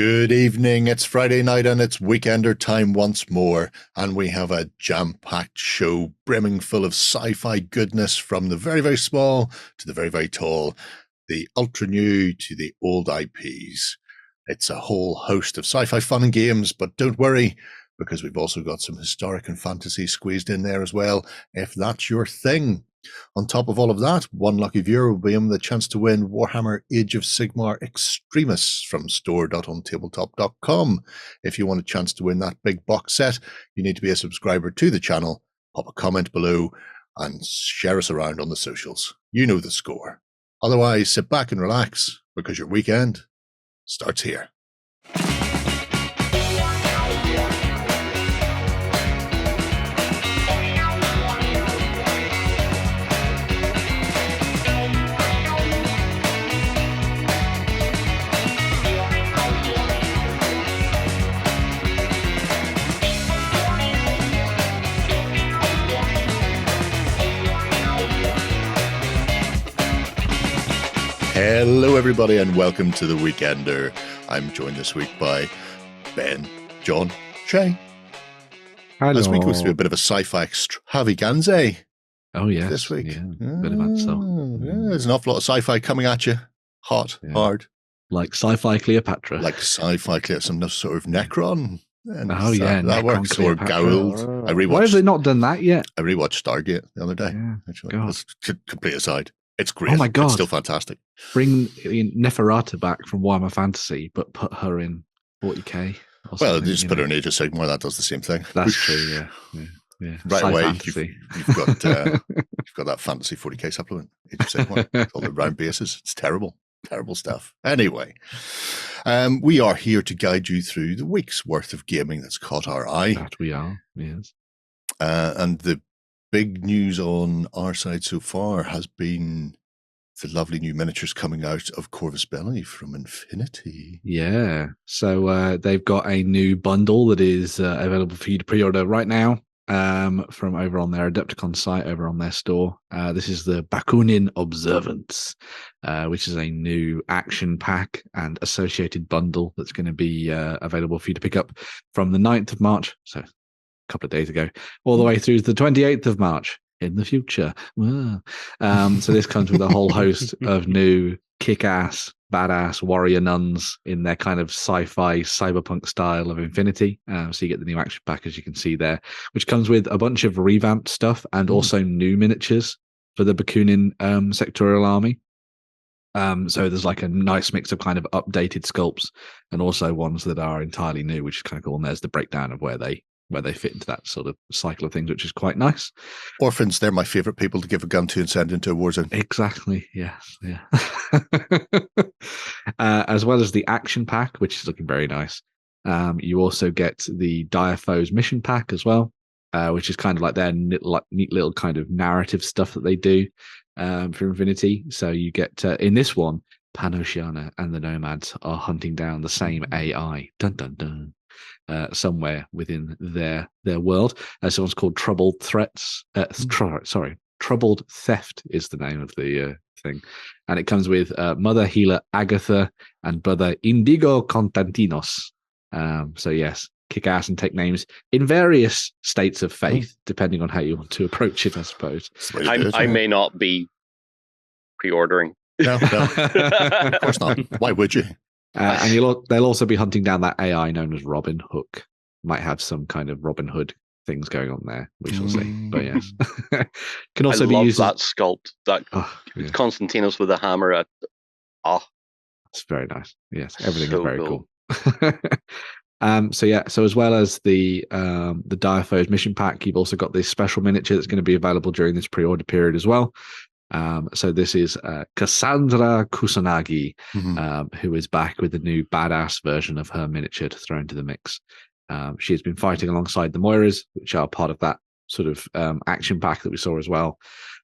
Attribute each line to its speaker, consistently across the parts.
Speaker 1: Good evening. It's Friday night and it's Weekender time once more. And we have a jam-packed show brimming full of sci-fi goodness from the very, very small to the very, very tall, the ultra new to the old IPs. It's a whole host of sci-fi fun and games, but don't worry, because we've also got some historic and fantasy squeezed in there as well, if that's your thing. On top of all of that, one lucky viewer will be given the chance to win Warhammer Age of Sigmar Extremis from store.ontabletop.com. If you want a chance to win that big box set, you need to be a subscriber to the channel, pop a comment below, and share us around on the socials. You know the score. Otherwise, sit back and relax, because your weekend starts here. Hello, everybody, and welcome to the Weekender. I'm joined this week by Ben, John, Shay.
Speaker 2: Hello.
Speaker 1: This week was a bit of a sci-fi extravaganza.
Speaker 2: Oh, yes.
Speaker 1: This week.
Speaker 2: Yeah, bit of that stuff.
Speaker 1: Yeah, there's an awful lot of sci-fi coming at you. Hot, hard.
Speaker 2: Like Sci-Fi Cleopatra.
Speaker 1: Like Sci-Fi Cleopatra, some sort of Necron. And
Speaker 2: yeah.
Speaker 1: That works. Or Gould.
Speaker 2: Why have they not done that yet?
Speaker 1: I rewatched Stargate the other day.
Speaker 2: Yeah.
Speaker 1: Actually. That's complete aside. It's great.
Speaker 2: Oh my God.
Speaker 1: It's still fantastic.
Speaker 2: Bring Neferata back from Warhammer Fantasy, but put her in 40k.
Speaker 1: Well, just put her in Age of Sigmar. That does the same thing.
Speaker 2: That's true, yeah.
Speaker 1: Right away, you've got that fantasy 40k supplement. Age of Sigmar. All the round bases. It's terrible. Terrible stuff. Anyway, we are here to guide you through the week's worth of gaming that's caught our eye.
Speaker 2: That we are, yes.
Speaker 1: And the big news on our side so far has been the lovely new miniatures coming out of Corvus Belli from Infinity.
Speaker 2: Yeah. So they've got a new bundle that is available for you to pre-order right now from over on their Adapticon site, over on their store. This is the Bakunin Observance, which is a new action pack and associated bundle that's going to be available for you to pick up from the 9th of March. So couple of days ago, all the way through to the 28th of March in the future. So this comes with a whole host of new kick-ass, badass warrior nuns in their kind of sci-fi cyberpunk style of Infinity. So you get the new action pack, as you can see there, which comes with a bunch of revamped stuff and also new miniatures for the Bakunin sectorial army. So there's like a nice mix of kind of updated sculpts and also ones that are entirely new, which is kind of cool. And there's the breakdown of where they fit into that sort of cycle of things, which is quite nice.
Speaker 1: Orphans, they're my favourite people to give a gun to and send into a war zone.
Speaker 2: Exactly, yes, yeah. As well as the action pack, which is looking very nice. You also get the Dire Foes mission pack as well, which is kind of like their neat little kind of narrative stuff that they do for Infinity. So you get, in this one, Pan-Oceania and the Nomads are hunting down the same AI. Dun, dun, dun. Somewhere within their world. Someone's called Troubled Threats. Troubled Theft is the name of the thing. And it comes with Mother Healer Agatha and Brother Indigo Constantinos. So yes, kick ass and take names in various states of faith, depending on how you want to approach it, I suppose.
Speaker 3: I may not be pre-ordering.
Speaker 1: No, of course not. Why would you?
Speaker 2: And they'll also be hunting down that AI known as Robin Hook. Might have some kind of Robin Hood things going on there. We shall see. But yes, can also be used.
Speaker 3: That sculpt, that Constantinos with a hammer.
Speaker 2: It's very nice. Yes, everything
Speaker 3: so
Speaker 2: is very cool. So as well as the Dire Foes mission pack, you've also got this special miniature that's going to be available during this pre-order period as well. So this is Cassandra Kusanagi, who is back with the new badass version of her miniature to throw into the mix. She has been fighting alongside the Moiras, which are part of that sort of action pack that we saw as well,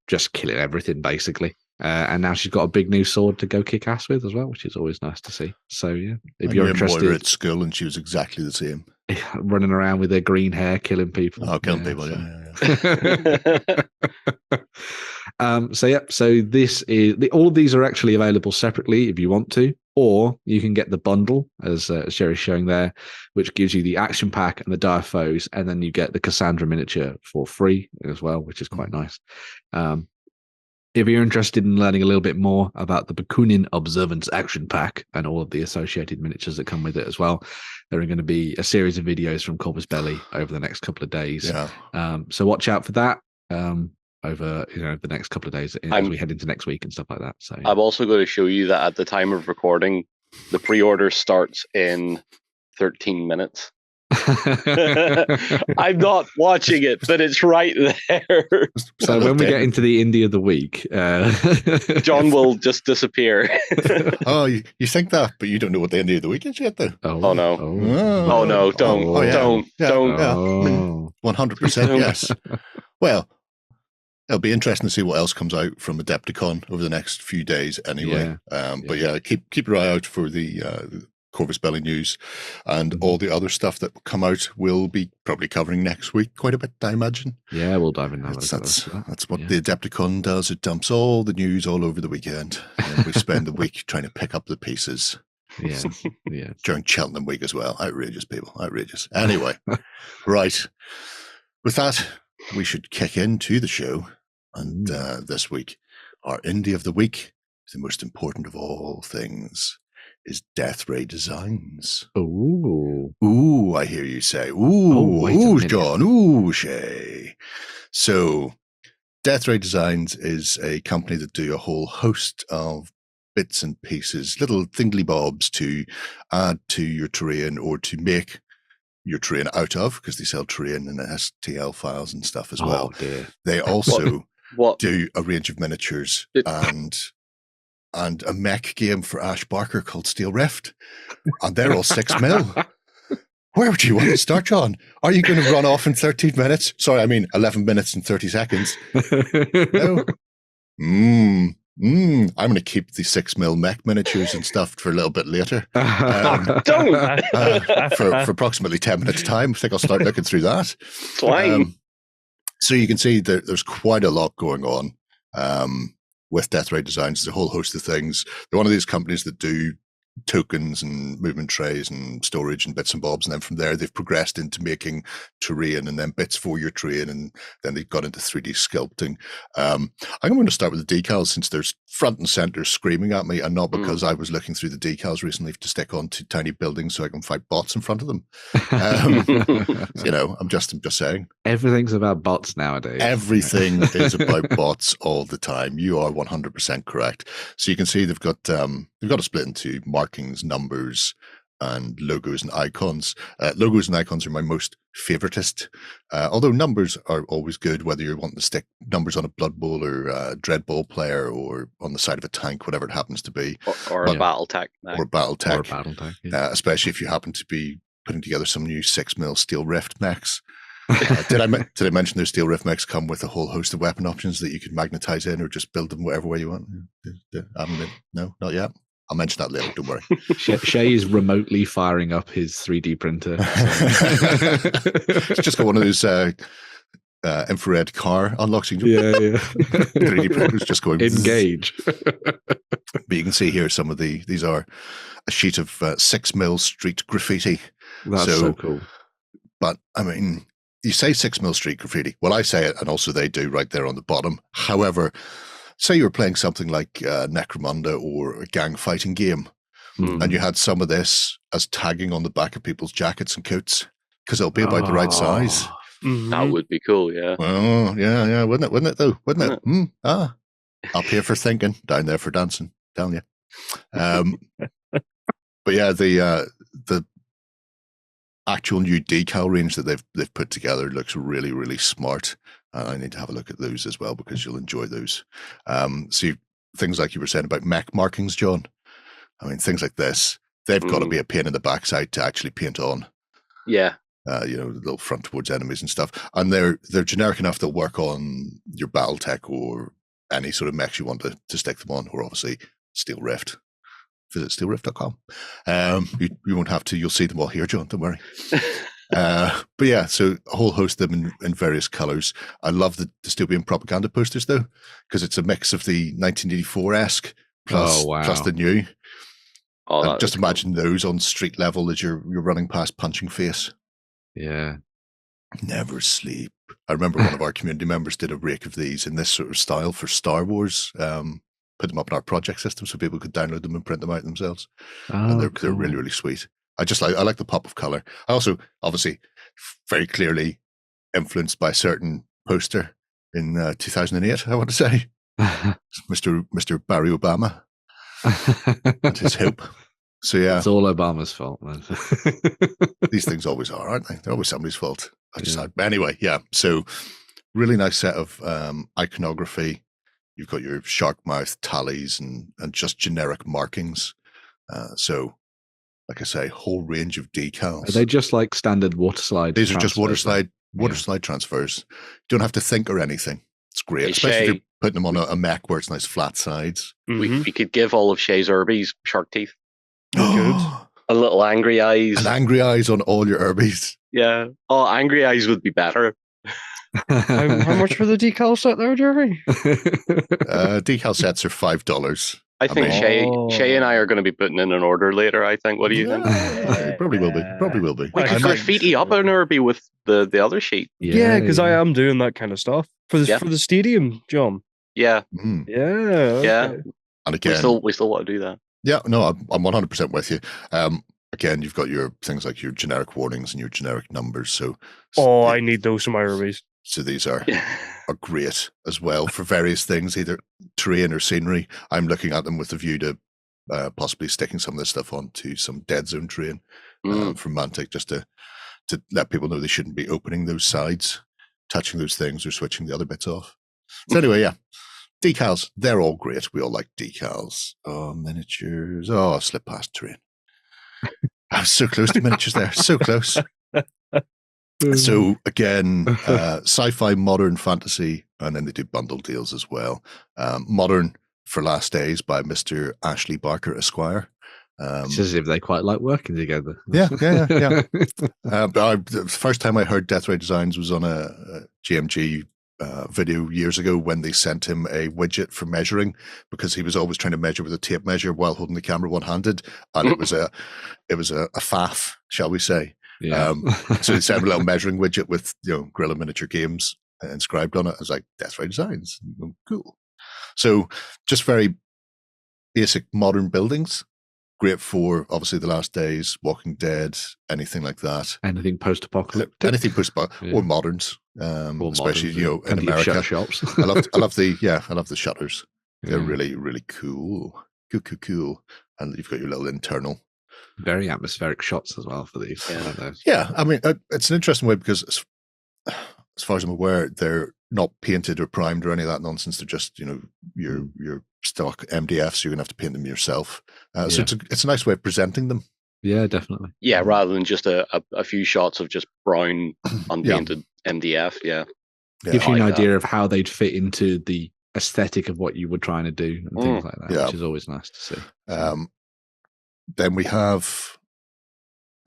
Speaker 2: just killing everything basically. And now she's got a big new sword to go kick ass with as well, which is always nice to see. So yeah, if you're interested,
Speaker 1: Moira at school and she was exactly the same,
Speaker 2: running around with her green hair, killing people.
Speaker 1: Oh, killing people! Yeah.
Speaker 2: So this is all of these are actually available separately if you want to. or you can get the bundle, as Sherry's showing there, which gives you the action pack and the Dire Foes, and then you get the Cassandra miniature for free as well, which is quite nice. If you're interested in learning a little bit more about the Bakunin Observance action pack and all of the associated miniatures that come with it as well, there are going to be a series of videos from Corvus Belli over the next couple of days.
Speaker 1: Yeah.
Speaker 2: So watch out for that over the next couple of days as we head into next week and stuff like that. So
Speaker 3: I'm also going to show you that at the time of recording, the pre-order starts in 13 minutes. I'm not watching it, but it's right there.
Speaker 2: So when we get into the indie of the week,
Speaker 3: John will just disappear.
Speaker 1: Oh, you think that, but you don't know what the indie of the week is yet, though.
Speaker 3: Oh no!
Speaker 1: Oh
Speaker 3: No! Don't!
Speaker 1: 100%. Yes. Well, it'll be interesting to see what else comes out from Adapticon over the next few days, anyway. But yeah, keep your eye out for the Corvus Belli news, and all the other stuff that will come out. We'll be probably covering next week quite a bit, I imagine.
Speaker 2: Yeah, we'll dive in.
Speaker 1: That's what the Adapticon does. It dumps all the news all over the weekend, and we spend the week trying to pick up the pieces.
Speaker 2: Yeah.
Speaker 1: During Cheltenham week as well. Outrageous, people. Outrageous. Anyway, right. With that, we should kick into the show. And this week, our indie of the week, the most important of all things, is Death Ray Designs. Ooh, I hear you say. Ooh, John. Ooh, Shay. So, Death Ray Designs is a company that do a whole host of bits and pieces, little thingly bobs to add to your terrain or to make your terrain out of, because they sell terrain and STL files and stuff as well.
Speaker 2: Dear.
Speaker 1: They also do a range of miniatures and a mech game for Ash Barker called Steel Rift, and they're all 6 mil. Where would you want to start, John? Are you going to run off in 13 minutes? Sorry, I mean 11 minutes and 30 seconds. No. I'm going to keep the 6 mil mech miniatures and stuff for a little bit later. For approximately 10 minutes time. I think I'll start looking through that. So you can see that there's quite a lot going on with Death Ray Designs. There's a whole host of things. They're one of these companies that do tokens and movement trays and storage and bits and bobs, and then from there they've progressed into making terrain and then bits for your terrain, and then they've got into 3D sculpting. I'm going to start with the decals, since there's front and center screaming at me, and not because I was looking through the decals recently to stick onto tiny buildings so I can fight bots in front of them. I'm just saying,
Speaker 2: everything's about bots nowadays.
Speaker 1: Everything is about bots all the time. You are 100% correct. So you can see they've got a split into markings, numbers, and logos and icons. Logos and icons are my most favoritist, although numbers are always good, whether you're wanting to stick numbers on a Blood Bowl or a Dread Bowl player or on the side of a tank, whatever it happens to be.
Speaker 3: Or a BattleTech.
Speaker 1: Or BattleTech. Especially if you happen to be putting together some new 6 mil Steel Rift mechs. Did I mention their Steel Rift mechs come with a whole host of weapon options that you can magnetize in or just build them whatever way you want? No, not yet. I'll mention that later, don't worry.
Speaker 2: Shay is remotely firing up his 3D printer.
Speaker 1: It's just got one of those infrared car unlocks. Yeah. 3D printers just going
Speaker 2: engage.
Speaker 1: But you can see here some of these are a sheet of 6 mil street graffiti.
Speaker 2: That's so cool.
Speaker 1: But I mean, you say 6 mil street graffiti. Well, I say it, and also they do right there on the bottom. However, say you were playing something like Necromunda or a gang fighting game, and you had some of this as tagging on the back of people's jackets and coats, because it'll be about the right size.
Speaker 3: That would be cool, yeah.
Speaker 1: Oh, yeah, wouldn't it though? Wouldn't it? Up here for thinking, down there for dancing, telling you. But yeah, the actual new decal range that they've put together looks really, really smart. And I need to have a look at those as well, because you'll enjoy those. See, things like you were saying about mech markings, John. I mean, things like this, they've got to be a pain in the backside to actually paint on.
Speaker 3: Yeah.
Speaker 1: The little front towards enemies and stuff. And they're generic enough they'll work on your BattleTech or any sort of mechs you want to stick them on, or obviously Steel Rift. Visit steelrift.com. You won't have to. You'll see them all here, John. Don't worry. But yeah, so a whole host of them in various colors. I love the dystopian propaganda posters, though, because it's a mix of the 1984-esque plus the new.
Speaker 3: Oh,
Speaker 1: And
Speaker 3: that
Speaker 1: just
Speaker 3: is cool.
Speaker 1: imagine those on street level as you're running past Punching Face.
Speaker 2: Yeah.
Speaker 1: Never sleep. I remember one of our community members did a rake of these in this sort of style for Star Wars. Put them up in our project system so people could download them and print them out themselves. And
Speaker 2: Oh,
Speaker 1: they're really, really sweet. I like the pop of color. I also, obviously, very clearly influenced by a certain poster in 2008, I want to say. Mr. Barry Obama and his hope. So yeah,
Speaker 2: it's all Obama's fault, man.
Speaker 1: these things always are, aren't they? They're always somebody's fault. Anyway, yeah. So really nice set of iconography. You've got your shark mouth tallies and just generic markings. So, like I say, whole range of decals.
Speaker 2: Are they just like standard water slide?
Speaker 1: These are just water slide transfers. You don't have to think or anything. It's great, especially if you're putting them on a mech where it's nice flat sides.
Speaker 3: We could give all of Shay's Irbies shark teeth. Good. A little angry eyes.
Speaker 1: And angry eyes on all your Irbies.
Speaker 3: Yeah. Oh, angry eyes would be better.
Speaker 4: How much for the decal set there, Jerry?
Speaker 1: Decal sets are $5.
Speaker 3: I think Shay and I are going to be putting in an order later, I think. What do you think?
Speaker 1: Probably will be.
Speaker 3: We could graffiti up an Irby with the other sheet.
Speaker 4: Yeah, because I am doing that kind of stuff. For the stadium, John.
Speaker 3: Yeah.
Speaker 4: Yeah. Okay.
Speaker 3: Yeah.
Speaker 1: And again,
Speaker 3: we still want to do that.
Speaker 1: Yeah, no, I'm 100% with you. Again, you've got your things like your generic warnings and your generic numbers. So
Speaker 4: I need those for my Irbies.
Speaker 1: So these are great as well for various things, either terrain or scenery. I'm looking at them with a view to possibly sticking some of this stuff onto some dead zone terrain from Mantic, just to let people know they shouldn't be opening those sides, touching those things, or switching the other bits off. So anyway, yeah. Decals, they're all great. We all like decals. Oh, miniatures. Oh, I slipped past terrain. I was so close to miniatures there. So close. So again, sci-fi, modern, fantasy, and then they do bundle deals as well. Modern for Last Days by Mr. Ashley Barker Esquire.
Speaker 2: It's as if they quite like working together.
Speaker 1: Yeah. The first time I heard Death Ray Designs was on a GMG video years ago when they sent him a widget for measuring, because he was always trying to measure with a tape measure while holding the camera one-handed, and it was a faff, shall we say.
Speaker 2: Yeah.
Speaker 1: So they sent him a little measuring widget with Guerrilla Miniature Games inscribed on it. I was like, Death Ray Designs, cool. So just very basic modern buildings. Great for obviously The Last Days, Walking Dead, anything like that.
Speaker 2: Anything post-apocalyptic.
Speaker 1: Anything post-apocalyptic or moderns, especially in
Speaker 2: America.
Speaker 1: America.
Speaker 2: Shops.
Speaker 1: I love the shutters. They're really, really cool. Cool. And you've got your little internal.
Speaker 2: Very atmospheric shots as well for these.
Speaker 1: Yeah, I mean, it's an interesting way because as far as I'm aware, they're not painted or primed or any of that nonsense. They're just, your stock MDF, so you're going to have to paint them yourself. So it's a nice way of presenting them.
Speaker 2: Yeah, definitely.
Speaker 3: Yeah, rather than just a few shots of just brown, unpainted MDF. Yeah.
Speaker 2: Gives you an idea of how they'd fit into the aesthetic of what you were trying to do and things like that, which is always nice to see.
Speaker 1: Then we have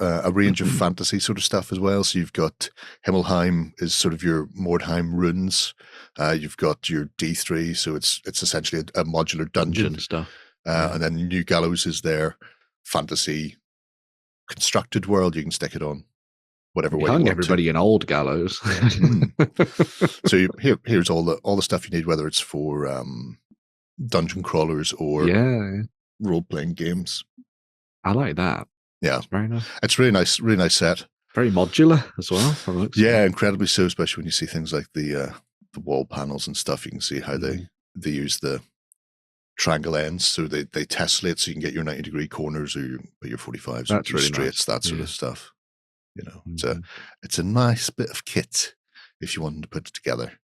Speaker 1: a range of fantasy sort of stuff as well. So you've got Himmelheim is sort of your Mordheim runes. You've got your D3, so it's essentially a modular dungeon
Speaker 2: stuff.
Speaker 1: And then New Gallows is their fantasy constructed world. You can stick it on whatever way you want.
Speaker 2: Everybody in Old Gallows.
Speaker 1: So here's all the stuff you need, whether it's for dungeon crawlers or role playing games.
Speaker 2: I like that.
Speaker 1: Yeah,
Speaker 2: it's very nice.
Speaker 1: It's really nice set.
Speaker 2: Very modular as well.
Speaker 1: Yeah, incredibly so, especially when you see things like the wall panels and stuff. You can see how they use the triangle ends, so they tessellate, so you can get your 90-degree corners or your 45s,
Speaker 2: That's
Speaker 1: your
Speaker 2: really
Speaker 1: straights,
Speaker 2: nice.
Speaker 1: that sort of stuff. It's a nice bit of kit if you wanted to put it together.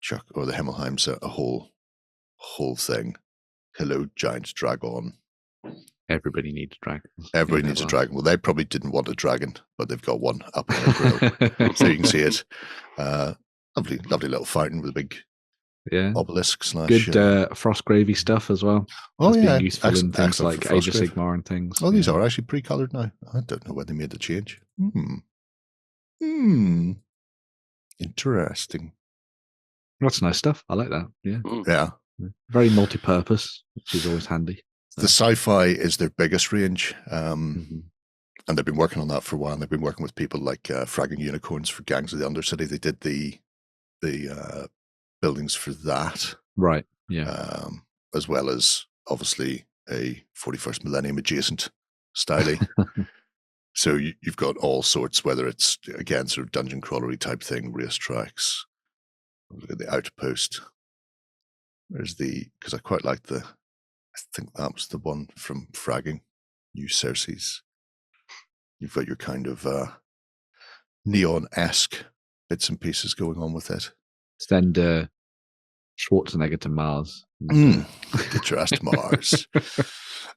Speaker 1: Chuck or the Himmelheim's a whole thing. Hello, Giant Dragon.
Speaker 2: Everybody needs a dragon.
Speaker 1: Everybody needs a dragon. Well, they probably didn't want a dragon, but they've got one up on their grill. So you can see it. Lovely little fountain with a big obelisk /
Speaker 2: good frost gravy stuff as well.
Speaker 1: Oh,
Speaker 2: being useful in things like Age of Sigmar and things.
Speaker 1: Oh, these are actually pre-coloured now. I don't know when they made the change. Interesting.
Speaker 2: That's nice stuff. I like that. Yeah.
Speaker 1: Yeah.
Speaker 2: Very multi-purpose, which is always handy.
Speaker 1: The Sci-Fi is their biggest range,
Speaker 2: Mhm.
Speaker 1: and they've been working on that for a while. They've been working with people like Fragging Unicorns for Gangs of the Undercity. They did the buildings for that,
Speaker 2: Right. Yeah.
Speaker 1: as well as obviously a 41st Millennium adjacent styling. So you've got all sorts, whether it's, again, sort of dungeon crawlery type thing, racetracks. Look at the Outpost. There's because I quite like I think that was the one from Fragging, New Cersei's. You've got your kind of neon-esque bits and pieces going on with it.
Speaker 2: Send Schwarzenegger to Mars.
Speaker 1: Get your ass to Mars.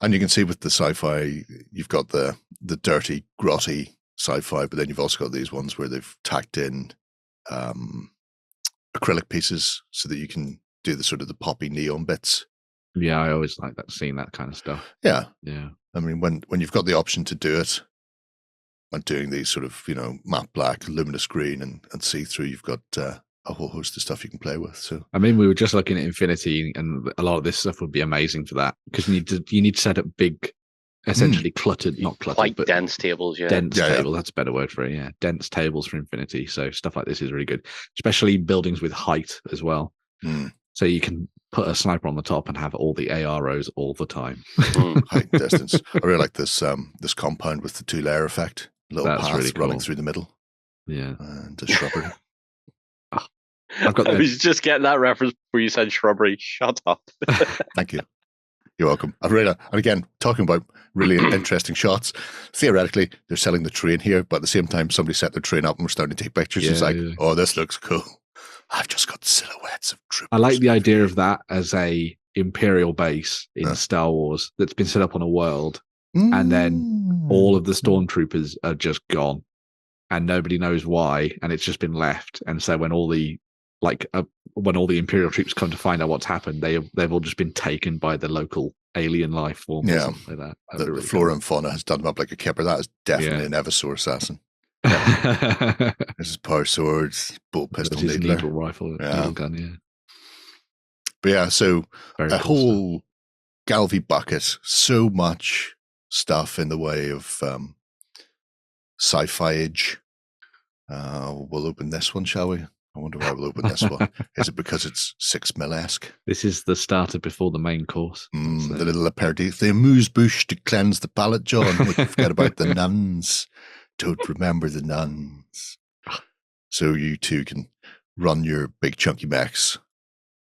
Speaker 1: And you can see with the Sci-Fi, you've got the dirty, grotty Sci-Fi, but then you've also got these ones where they've tacked in acrylic pieces so that you can do the sort of the poppy neon bits.
Speaker 2: Yeah, I always like that, seeing that kind of stuff.
Speaker 1: Yeah.
Speaker 2: Yeah.
Speaker 1: I mean, when you've got the option to do it and doing these sort of, matte black, luminous green and see-through, you've got a whole host of stuff you can play with. So
Speaker 2: I mean, we were just looking at Infinity, and a lot of this stuff would be amazing for that, because you need to set up big, essentially cluttered, not cluttered,
Speaker 3: Quite
Speaker 2: but
Speaker 3: dense tables, yeah.
Speaker 2: Dense table, that's a better word for it, yeah. Dense tables for Infinity. So stuff like this is really good, especially buildings with height as well. So you can put a sniper on the top and have all the AROs all the time.
Speaker 1: Height and distance. I really like this compound with the 2-layer effect. Little
Speaker 2: That's
Speaker 1: paths
Speaker 2: really cool.
Speaker 1: running through the middle.
Speaker 2: Yeah.
Speaker 1: And a shrubbery.
Speaker 2: I've got
Speaker 3: I was just getting that reference before you said shrubbery. Shut up.
Speaker 1: Thank you. You're welcome. And again, talking about really interesting shots. Theoretically, they're selling the train here, but at the same time, somebody set their train up and we're starting to take pictures. It's like, oh, this looks cool. I've just got silhouettes of troopers.
Speaker 2: I like the idea of that as a Imperial base in Star Wars that's been set up on a world, and then all of the stormtroopers are just gone, and nobody knows why, and it's just been left. And so when all the Imperial troops come to find out what's happened, they've all just been taken by the local alien life form.
Speaker 1: Yeah,
Speaker 2: or something like that.
Speaker 1: The
Speaker 2: really
Speaker 1: flora
Speaker 2: cool.
Speaker 1: and fauna has done them up like a kipper. That is definitely an Eversor assassin. This is power swords, bolt pistol,
Speaker 2: needle rifle, needle gun. Yeah,
Speaker 1: but yeah, so
Speaker 2: very
Speaker 1: a
Speaker 2: cool
Speaker 1: whole
Speaker 2: stuff.
Speaker 1: Galvy bucket, so much stuff in the way of sci-fi-age. We'll open this one, shall we? I wonder why we'll open this one. Is it because it's 6mm-esque?
Speaker 2: This is the starter before the main course.
Speaker 1: The little aperitif, the amuse-bouche to cleanse the palate, John. We forget about the nuns. Don't remember the nuns. So you two can run your big chunky mechs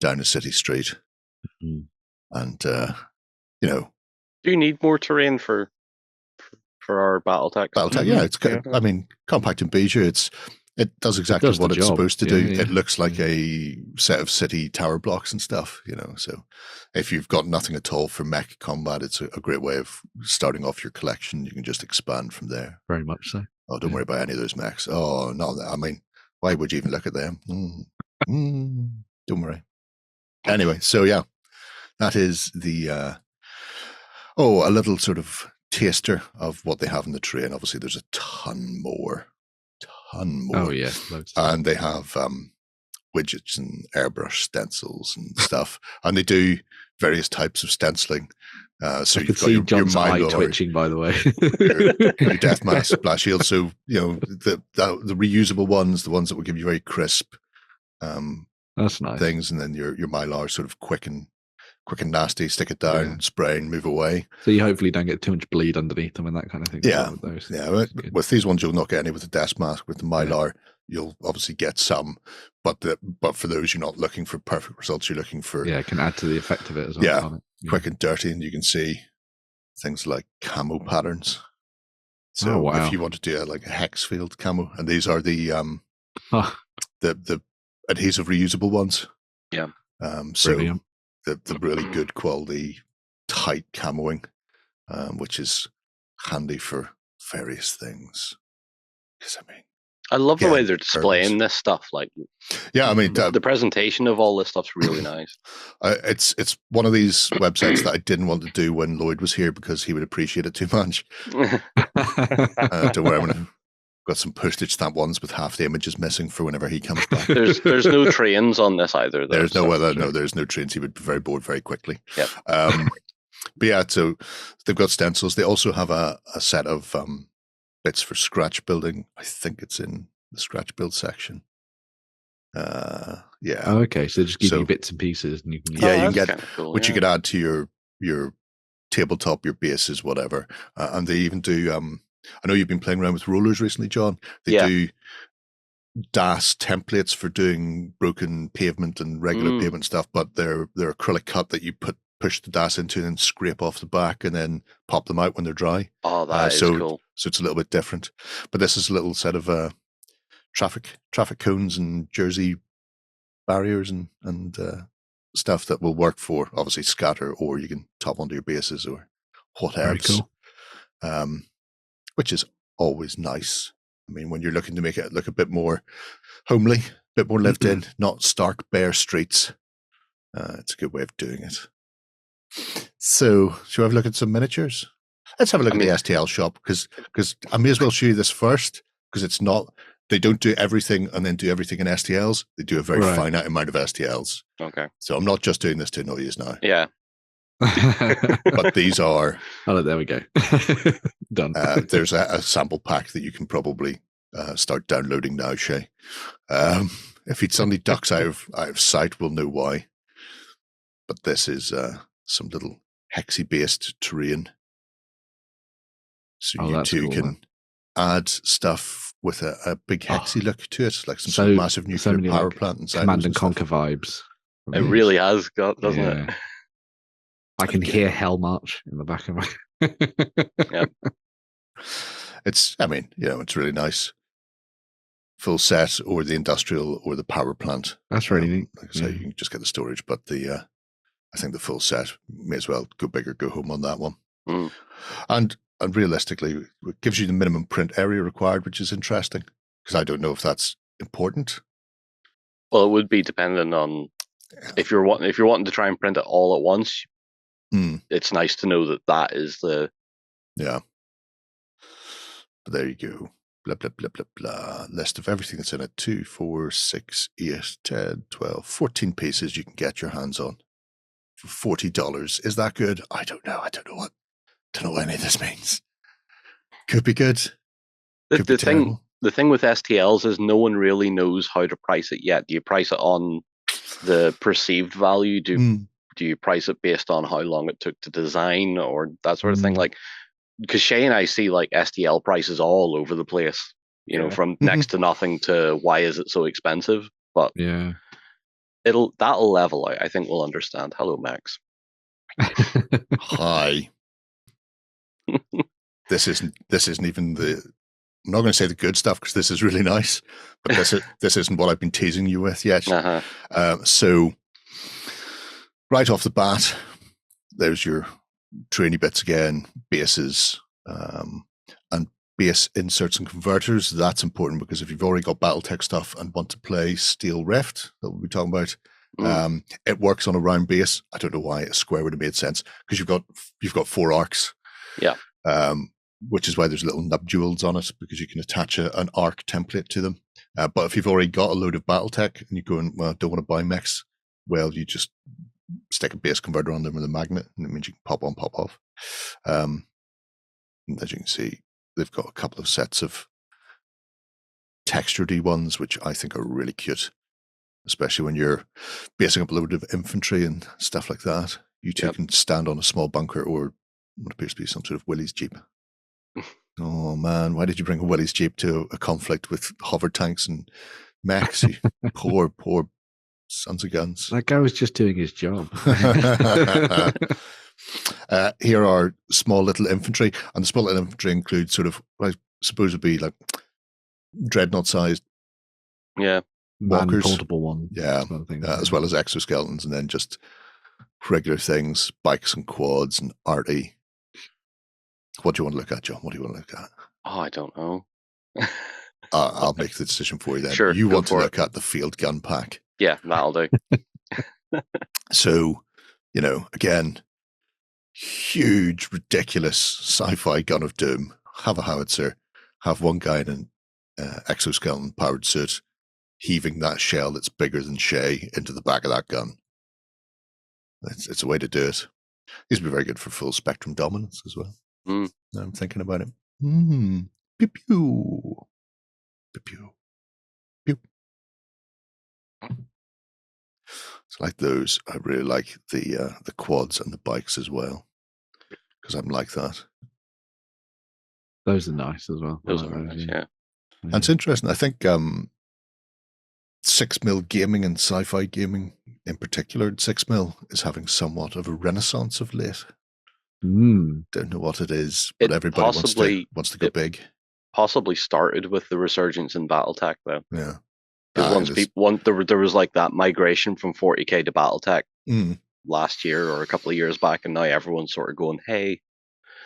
Speaker 1: down a city street. And,
Speaker 3: Do you need more terrain for our BattleTech?
Speaker 1: BattleTech, yeah. It's I mean, compact and bijou. It does exactly what it's supposed to do.
Speaker 2: Yeah.
Speaker 1: It looks like a set of city tower blocks and stuff, So if you've got nothing at all for mech combat, it's a great way of starting off your collection. You can just expand from there.
Speaker 2: Very much so.
Speaker 1: Oh, don't worry about any of those mechs. Oh, no. I mean, why would you even look at them? Don't worry. Anyway, so yeah, that is the a little sort of taster of what they have in the train. Obviously, there's a ton more.
Speaker 2: Oh yes, loads.
Speaker 1: And they have widgets and airbrush stencils and stuff, and they do various types of stenciling. So you've got your
Speaker 2: eye twitching, by the way.
Speaker 1: your death mask, blast shield. So the reusable ones, the ones that will give you very crisp,
Speaker 2: that's nice
Speaker 1: things, and then your Mylar sort of quick and nasty, stick it down, spray and move away.
Speaker 2: So you hopefully don't get too much bleed underneath them and that kind of thing.
Speaker 1: Yeah,
Speaker 2: with those.
Speaker 1: With these ones you'll not get any. With the death mask, with the Mylar, you'll obviously get some, but for those you're not looking for perfect results. You're looking for
Speaker 2: it can add to the effect of it as well.
Speaker 1: Yeah, quick and dirty, and you can see things like camo patterns. So if you want to do like a hex field camo, and these are the adhesive reusable ones.
Speaker 2: Yeah.
Speaker 1: So brilliant. The really good quality tight camoing, which is handy for various things. Because
Speaker 3: I love the way they're displaying this stuff. Like,
Speaker 1: I mean,
Speaker 3: the presentation of all this stuff's really nice.
Speaker 1: It's one of these websites that I didn't want to do when Lloyd was here because he would appreciate it too much. Don't worry, I'm going to got some postage stamp ones with half the images missing for whenever he comes back.
Speaker 3: There's no trains on this either. Though,
Speaker 1: There's there's no trains. He would be very bored very quickly.
Speaker 3: Yep.
Speaker 1: But yeah, so they've got stencils. They also have a set of bits for scratch building. I think it's in the scratch build section. Yeah.
Speaker 2: Oh, okay, so they just give you bits and pieces, and you can
Speaker 1: you can get
Speaker 3: cool,
Speaker 1: which you could add to your tabletop, your bases, whatever. And they even do. I know you've been playing around with rollers recently, John. They do DAS templates for doing broken pavement and regular pavement stuff, but they're acrylic cut that you push the DAS into and scrape off the back and then pop them out when they're dry.
Speaker 3: Oh, that is cool.
Speaker 1: So it's a little bit different. But this is a little set of traffic cones and jersey barriers and stuff that will work for obviously scatter, or you can top onto your bases or whatever.
Speaker 2: Very cool.
Speaker 1: Which is always nice. I mean, when you're looking to make it look a bit more homely, a bit more lived in, not stark bare streets, it's a good way of doing it. So, shall we have a look at some miniatures? Let's have a look at the STL shop, because I may as well show you this first, because it's not, they don't do everything and then do everything in STLs. They do a very finite amount of STLs.
Speaker 3: Okay.
Speaker 1: So I'm not just doing this to annoy you now.
Speaker 3: Yeah.
Speaker 1: But these are...
Speaker 2: Oh, there we go. Done.
Speaker 1: There's a sample pack that you can probably start downloading now, Shay. If he suddenly ducks out of sight, we'll know why. But this is some little hexy-based terrain. So you too can add stuff with a big hexy look to it, like some sort of massive nuclear power plant and
Speaker 2: Command and Conquer vibes.
Speaker 3: It really has got, doesn't it?
Speaker 2: I can hear Hell March in the back of my...
Speaker 3: Yep.
Speaker 1: It's really nice. Full set, or the industrial, or the power plant.
Speaker 2: That's really neat.
Speaker 1: Like I say, you can just get the storage, but I think the full set may as well go big or go home on that one. And realistically, it gives you the minimum print area required, which is interesting, because I don't know if that's important.
Speaker 3: Well, it would be dependent on if you're wanting to try and print it all at once. It's nice to know that is the
Speaker 1: But there you go. Blah blah blah blah blah. List of everything that's in it: 2, 4, 6, 8, 10, 12, 14 pieces you can get your hands on for $40. Is that good? I don't know. I don't know what any of this means. Could be good. Could be terrible.
Speaker 3: The thing with STLs is no one really knows how to price it yet. Do you price it on the perceived value? Do you price it based on how long it took to design or that sort of thing? Like, because Shay and I see like STL prices all over the place, from next to nothing to why is it so expensive? But that'll level out. I think we'll understand. Hello, Max.
Speaker 1: Hi. This isn't even the. I'm not going to say the good stuff because this is really nice, but this isn't what I've been teasing you with yet. So, right off the bat, there's your trainy bits again, bases, and base inserts and converters. That's important because if you've already got BattleTech stuff and want to play Steel Rift, that we'll be talking about, it works on a round base. I don't know why a square would have made sense because you've got 4 arcs. Yeah. Which is why there's little nubduals on it, because you can attach an arc template to them. But if you've already got a load of BattleTech and you're going, well, I don't want to buy mechs, well, you just stick a base converter on them with a magnet, and it means you can pop on, pop off. And as you can see, they've got a couple of sets of textured ones, which I think are really cute, especially when you're basing up a load of infantry and stuff like that. You two can stand on a small bunker or what appears to be some sort of Willys Jeep. Oh man, why did you bring a Willys Jeep to a conflict with hover tanks and mechs? You poor sons of guns.
Speaker 2: That guy was just doing his job.
Speaker 1: Here are small little infantry, and the small little infantry include sort of what I suppose would be like dreadnought-sized walkers,
Speaker 2: portable one,
Speaker 1: as well as exoskeletons, and then just regular things, bikes and quads and arty. What do you want to look at, John? What do you want to look at?
Speaker 3: Oh, I don't know.
Speaker 1: I'll make the decision for you then.
Speaker 3: Sure,
Speaker 1: you want to look at the field gun pack.
Speaker 3: Yeah, that'll do.
Speaker 1: So, again, huge, ridiculous sci-fi gun of doom. Have a howitzer, have one guy in an exoskeleton powered suit, heaving that shell that's bigger than Shay into the back of that gun. It's a way to do it. These would be very good for full spectrum dominance as well. Now I'm thinking about it. Pew pew. Pew pew. Pew. So like those, I really like the quads and the bikes as well, because I'm like that.
Speaker 2: Those are nice as well.
Speaker 3: Those are nice, yeah.
Speaker 1: And it's interesting. I think 6mm gaming and sci-fi gaming in particular, 6mm is having somewhat of a renaissance of late. Don't know what it is, but everybody wants to go big.
Speaker 3: Possibly started with the resurgence in BattleTech, though.
Speaker 1: Yeah.
Speaker 3: Because there was like that migration from 40k to BattleTech last year or a couple of years back, and now everyone's sort of going, "Hey,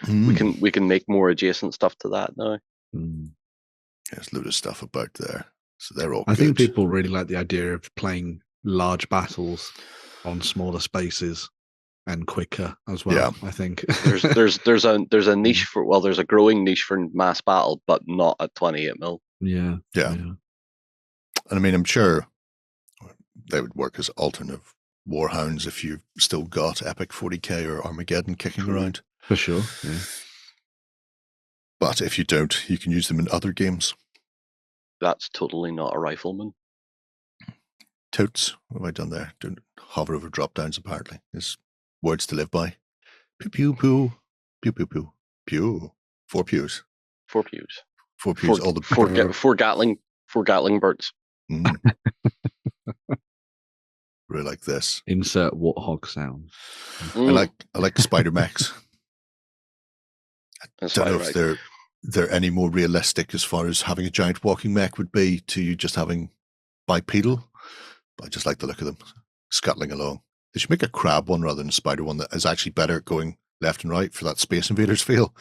Speaker 3: we can make more adjacent stuff to that now."
Speaker 1: There's a load of stuff about there, so they're all.
Speaker 2: I think people really like the idea of playing large battles on smaller spaces and quicker as well. Yeah. I think
Speaker 3: there's a niche for there's a growing niche for mass battle, but not at 28mm.
Speaker 2: Yeah.
Speaker 1: And I mean, I'm sure they would work as alternative warhounds if you've still got Epic 40k or Armageddon kicking around.
Speaker 2: For sure, yeah.
Speaker 1: But if you don't, you can use them in other games.
Speaker 3: That's totally not a rifleman.
Speaker 1: Totes. What have I done there? Don't hover over drop downs, apparently. There's words to live by. Pew pew pew. Pew pew pew. Pew. 4 pews.
Speaker 3: 4 pews.
Speaker 1: 4 pews. All the
Speaker 3: four Gatling birds.
Speaker 1: Really like this.
Speaker 2: Insert warthog sound.
Speaker 1: I like spider mechs. I don't know if they're any more realistic as far as having a giant walking mech would be to you just having bipedal, but I just like the look of them scuttling along. They should make a crab one rather than a spider one that is actually better at going left and right for that Space Invaders feel,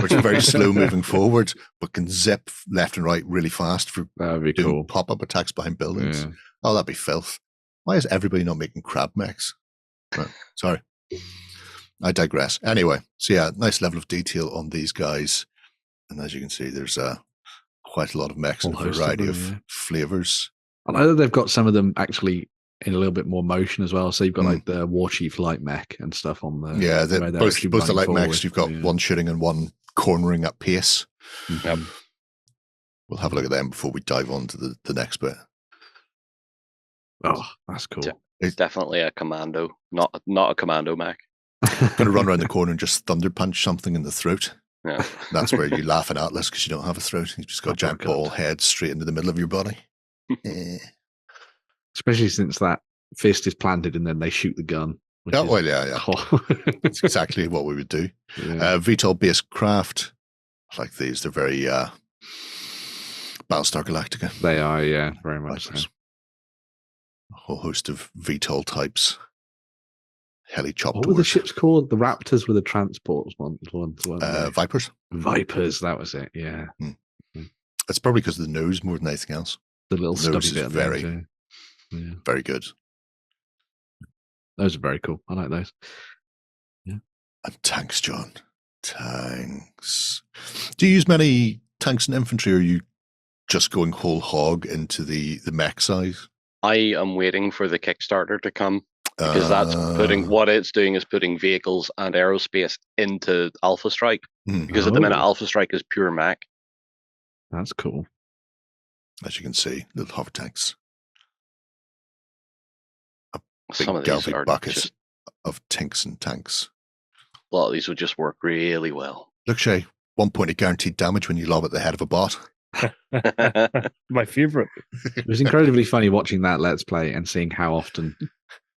Speaker 1: which is very slow moving forward, but can zip left and right really fast for doing pop-up attacks behind buildings. Yeah. Oh, that'd be filth. Why is everybody not making crab mechs? Right, sorry. I digress. Anyway, so yeah, nice level of detail on these guys. And as you can see, there's quite a lot of mechs and a variety of flavors.
Speaker 2: I know that they've got some of them actually in a little bit more motion as well. So you've got like the War Chief light mech and stuff on the
Speaker 1: both the light mechs. You've got one shooting and one cornering at pace.
Speaker 3: Yep.
Speaker 1: We'll have a look at them before we dive on to the next bit.
Speaker 2: Oh, that's cool.
Speaker 3: It's definitely a commando, not a commando mech.
Speaker 1: Going to run around the corner and just thunder punch something in the throat.
Speaker 3: Yeah.
Speaker 1: That's where you laugh at Atlas because you don't have a throat. You've just got a giant ball head straight into the middle of your body.
Speaker 2: Especially since that fist is planted and then they shoot the gun.
Speaker 1: Yeah. That's exactly what we would do. Yeah. VTOL-based craft, like these, they're very Battlestar Galactica.
Speaker 2: They are, yeah, very much so.
Speaker 1: A whole host of VTOL types. Heli-chopped.
Speaker 2: What were the ships called? The Raptors were the transports ones.
Speaker 1: Vipers.
Speaker 2: Vipers, that was it, yeah.
Speaker 1: It's probably because of the nose more than anything else.
Speaker 2: The little
Speaker 1: nose
Speaker 2: stubby
Speaker 1: is
Speaker 2: bit.
Speaker 1: Very good.
Speaker 2: Those are very cool. I like those. Yeah.
Speaker 1: And tanks, John. Tanks. Do you use many tanks and infantry, or are you just going whole hog into the mech size?
Speaker 3: I am waiting for the Kickstarter to come. Because that's what it's doing is putting vehicles and aerospace into Alpha Strike. Because at the minute, Alpha Strike is pure mech.
Speaker 2: That's cool.
Speaker 1: As you can see, little hover tanks. A
Speaker 3: Some of
Speaker 1: big
Speaker 3: these are
Speaker 1: bucket of tinks and tanks.
Speaker 3: A lot of these would just work really well.
Speaker 1: Look, Shay, 1 point of guaranteed damage when you lob at the head of a bot.
Speaker 4: My favorite.
Speaker 2: It was incredibly funny watching that Let's Play and seeing how often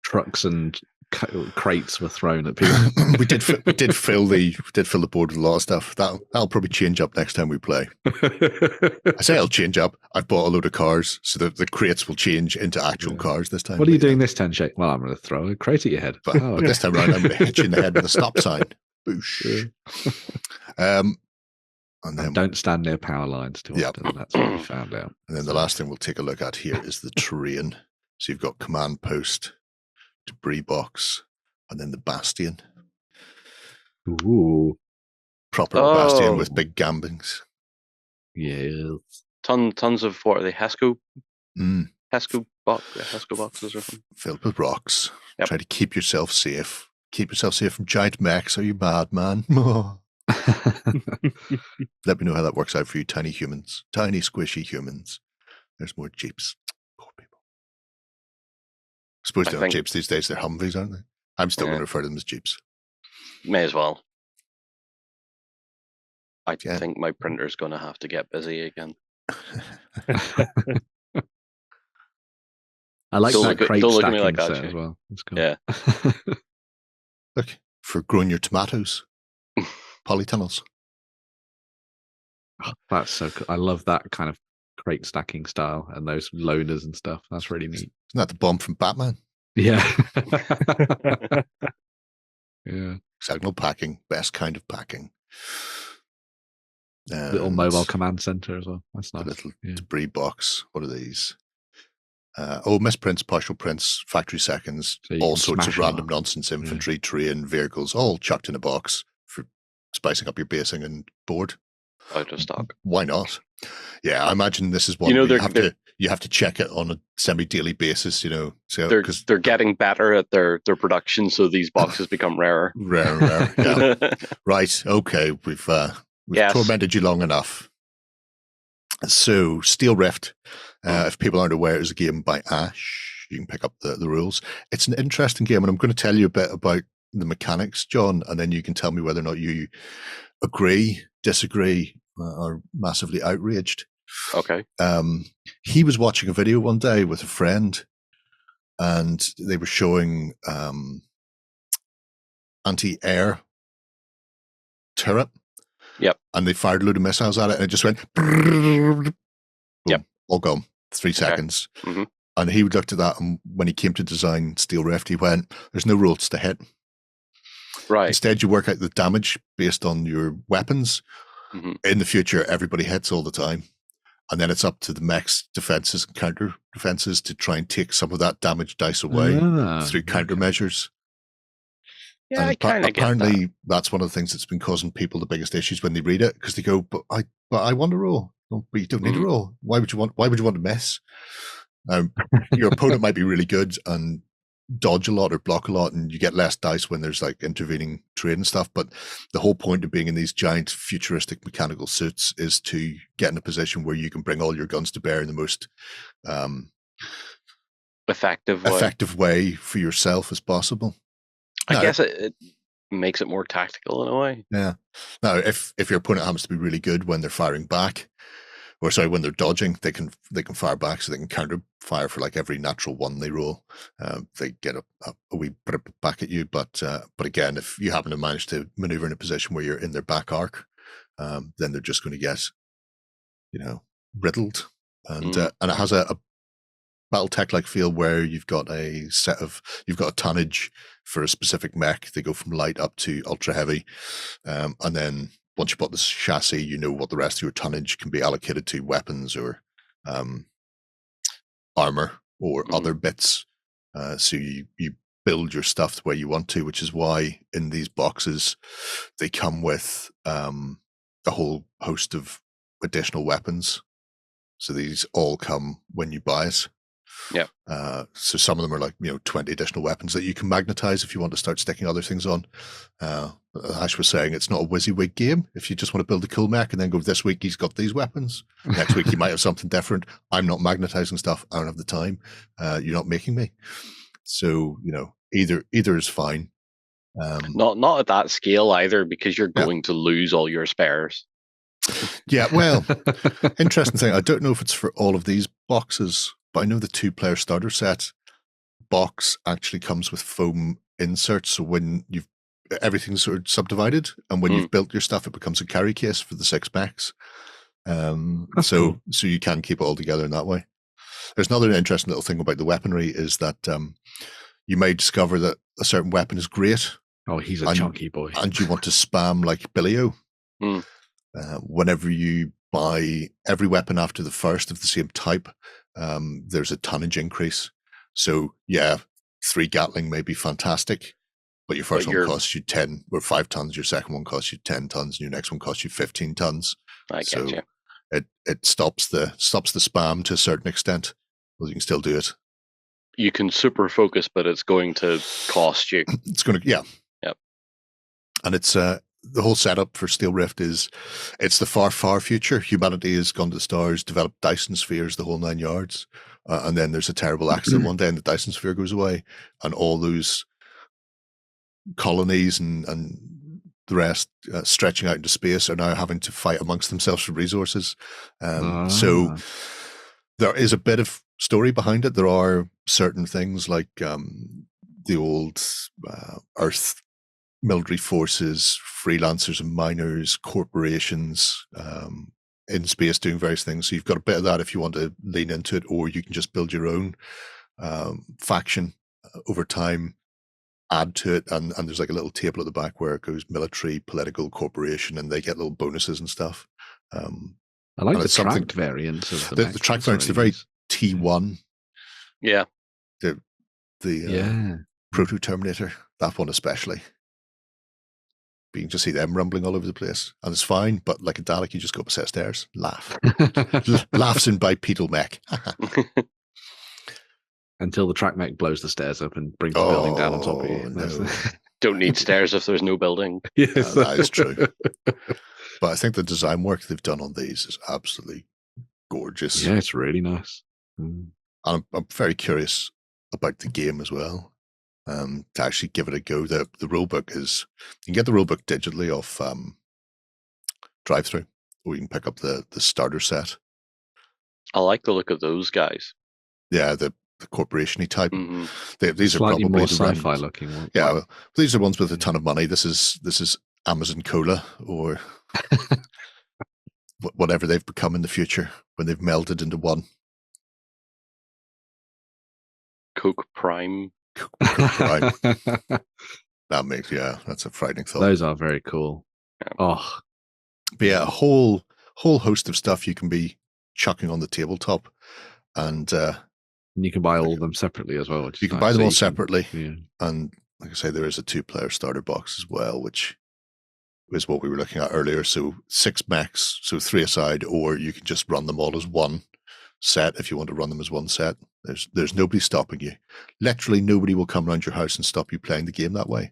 Speaker 2: trucks and crates were thrown at people.
Speaker 1: we did fill the board with a lot of stuff. That'll probably change up next time we play. I say it'll change up. I've bought a load of cars, so that the crates will change into actual cars this time.
Speaker 2: What are you doing this time, Shay? Well, I'm going to throw a crate at your head.
Speaker 1: But this time around, I'm going to hit you in the head with a stop sign. Boosh. And then
Speaker 2: don't stand near power lines too often. That's what we found out.
Speaker 1: And then the last thing we'll take a look at here is the terrain. So you've got command post, debris box, and then the bastion.
Speaker 2: Ooh.
Speaker 1: Proper bastion with big gambings.
Speaker 2: Yeah.
Speaker 3: tons of what are they? Hesco
Speaker 1: Mm.
Speaker 3: Hesco boxes or something.
Speaker 1: Filled with rocks.
Speaker 3: Yep.
Speaker 1: Try to keep yourself safe. Keep yourself safe from giant mechs. Are you mad, man? Let me know how that works out for you, tiny humans. Tiny, squishy humans. There's more Jeeps. Poor people. I suppose they're not Jeeps these days. They're Humvees, aren't they? I'm still going to refer to them as Jeeps.
Speaker 3: May as well. I think my printer's going to have to get busy again.
Speaker 2: I like that crate stacking
Speaker 3: like
Speaker 2: set as well. That's cool.
Speaker 3: Yeah.
Speaker 1: Look, for growing your tomatoes. Polytunnels.
Speaker 2: Oh, that's so cool. I love that kind of crate stacking style and those loaders and stuff. That's really neat.
Speaker 1: Isn't that the bomb from Batman?
Speaker 2: Yeah. Yeah.
Speaker 1: Signal packing, best kind of packing.
Speaker 2: Little mobile command center as well. That's nice.
Speaker 1: A little debris box. What are these? Misprints, partial prints, factory seconds,
Speaker 2: So
Speaker 1: all sorts of random nonsense, infantry, terrain, vehicles, all chucked in a box for spicing up your basing and board.
Speaker 3: Out of stock.
Speaker 1: Why not? Yeah, I imagine this is one you have to check it on a semi-daily basis. So
Speaker 3: they're getting better at their production, so these boxes become rarer.
Speaker 1: Rare. Yeah. Right. Okay. We've tormented you long enough. So, Steel Rift, if people aren't aware, is a game by Ash. You can pick up the rules. It's an interesting game, and I'm going to tell you a bit about the mechanics, John, and then you can tell me whether or not you agree, disagree, or massively outraged.
Speaker 3: Okay.
Speaker 1: He was watching a video one day with a friend, and they were showing anti-air turret.
Speaker 3: Yep.
Speaker 1: And they fired a load of missiles at it, and it just went. Boom,
Speaker 3: yep.
Speaker 1: All gone. 3 seconds.
Speaker 3: Mm-hmm.
Speaker 1: And he looked at that, and when he came to design Steel Rift, he went, "There's no rules to hit.
Speaker 3: Right.
Speaker 1: Instead, you work out the damage based on your weapons.
Speaker 3: Mm-hmm.
Speaker 1: In the future, everybody hits all the time, and then it's up to the mech's defenses and counter defenses to try and take some of that damage dice away through countermeasures."
Speaker 3: Yeah, I kind of get that.
Speaker 1: Apparently, that's one of the things that's been causing people the biggest issues when they read it, because they go, "But I want to roll." "But you don't need to roll. Why would you want to miss?" Your opponent might be really good and dodge a lot or block a lot, and you get less dice when there's like intervening terrain and stuff. But the whole point of being in these giant futuristic mechanical suits is to get in a position where you can bring all your guns to bear in the most effective way for yourself as possible.
Speaker 3: I guess it makes it more tactical in a way.
Speaker 1: Yeah. Now, if your opponent happens to be really good when they're firing back, when they're dodging, they can fire back, so they can counter fire for like every natural one they roll. They get a wee bit back at you, but again, if you happen to manage to maneuver in a position where you're in their back arc, then they're just going to get, riddled, and it has a BattleTech like feel where you've got a tonnage for a specific mech. They go from light up to ultra heavy, and then once you bought this chassis, you know what the rest of your tonnage can be allocated to weapons or armor or other bits. So you build your stuff the way you want to, which is why in these boxes they come with a whole host of additional weapons. So these all come when you buy it.
Speaker 3: Yeah.
Speaker 1: So some of them are like 20 additional weapons that you can magnetize if you want to start sticking other things on. Ash was saying it's not a WYSIWYG game. If you just want to build a cool mech and then go, this week he's got these weapons, next week he might have something different. I'm not magnetizing stuff. I don't have the time. You're not making me. So either is fine.
Speaker 3: Not at that scale either, because you're going to lose all your spares.
Speaker 1: Yeah, well, interesting thing. I don't know if it's for all of these boxes, but I know the 2-player starter set box actually comes with foam inserts. So when everything's sort of subdivided, and when you've built your stuff, it becomes a carry case for the 6 mechs. So you can keep it all together in that way. There's another interesting little thing about the weaponry is that you may discover that a certain weapon is great.
Speaker 2: Oh, he's a chunky boy.
Speaker 1: And you want to spam like Billio. Whenever you buy every weapon after the first of the same type, there's a tonnage increase. So 3 Gatling may be fantastic, but your first one costs you 10 or 5 tons. Your second one costs you 10 tons, and your next one costs you 15 tons.
Speaker 3: I get you.
Speaker 1: it stops the spam to a certain extent. Well, you can still do it.
Speaker 3: You can super focus, but it's going to cost you.
Speaker 1: It's going to, yeah.
Speaker 3: Yep.
Speaker 1: And it's the whole setup for Steel Rift is it's the far, far future. Humanity has gone to the stars, developed Dyson spheres, the whole 9 yards. And then there's a terrible accident one day and the Dyson sphere goes away. And all those colonies and the rest stretching out into space are now having to fight amongst themselves for resources. So there is a bit of story behind it. There are certain things like the old Earth military forces, freelancers and miners, corporations in space doing various things. So you've got a bit of that if you want to lean into it, or you can just build your own faction over time, add to it, and there's like a little table at the back where it goes military, political, corporation, and they get little bonuses and stuff.
Speaker 2: I like the tracked variant of
Speaker 1: the tracked variant's the very T1.
Speaker 3: Yeah.
Speaker 1: The Proto Terminator, that one especially. But you can just see them rumbling all over the place. And it's fine, but like a Dalek, you just go up a set of stairs, laugh. Laughs in bipedal mech.
Speaker 2: Until the track mech blows the stairs up and brings the building down on top of you.
Speaker 1: No.
Speaker 3: Don't need stairs if there's no building.
Speaker 2: Yes.
Speaker 1: That is true. But I think the design work they've done on these is absolutely gorgeous.
Speaker 2: Yeah, it's really nice.
Speaker 1: And I'm very curious about the game as well. To actually give it a go. The rulebook is, you can get the rulebook digitally off drive-through, or you can pick up the starter set.
Speaker 3: I like the look of those guys.
Speaker 1: Yeah, the corporation-y type.
Speaker 3: Mm-hmm.
Speaker 1: These are
Speaker 2: slightly
Speaker 1: probably
Speaker 2: more
Speaker 1: the
Speaker 2: sci-fi looking ones.
Speaker 1: Yeah, well, these are ones with a ton of money. This is Amazon Cola or whatever they've become in the future when they've melded into one.
Speaker 3: Coke Prime.
Speaker 1: Right. That makes, that's a frightening thought.
Speaker 2: Those are very cool.
Speaker 3: Yeah.
Speaker 2: Oh,
Speaker 1: but yeah, a whole host of stuff you can be chucking on the tabletop, and
Speaker 2: you can buy all of them separately as well.
Speaker 1: You can buy them all separately, and like I say, there is a 2-player starter box as well, which is what we were looking at earlier. So 6 mechs, so 3 aside, or you can just run them all as one set if you want to run them as one set. There's nobody stopping you. Literally nobody will come around your house and stop you playing the game that way.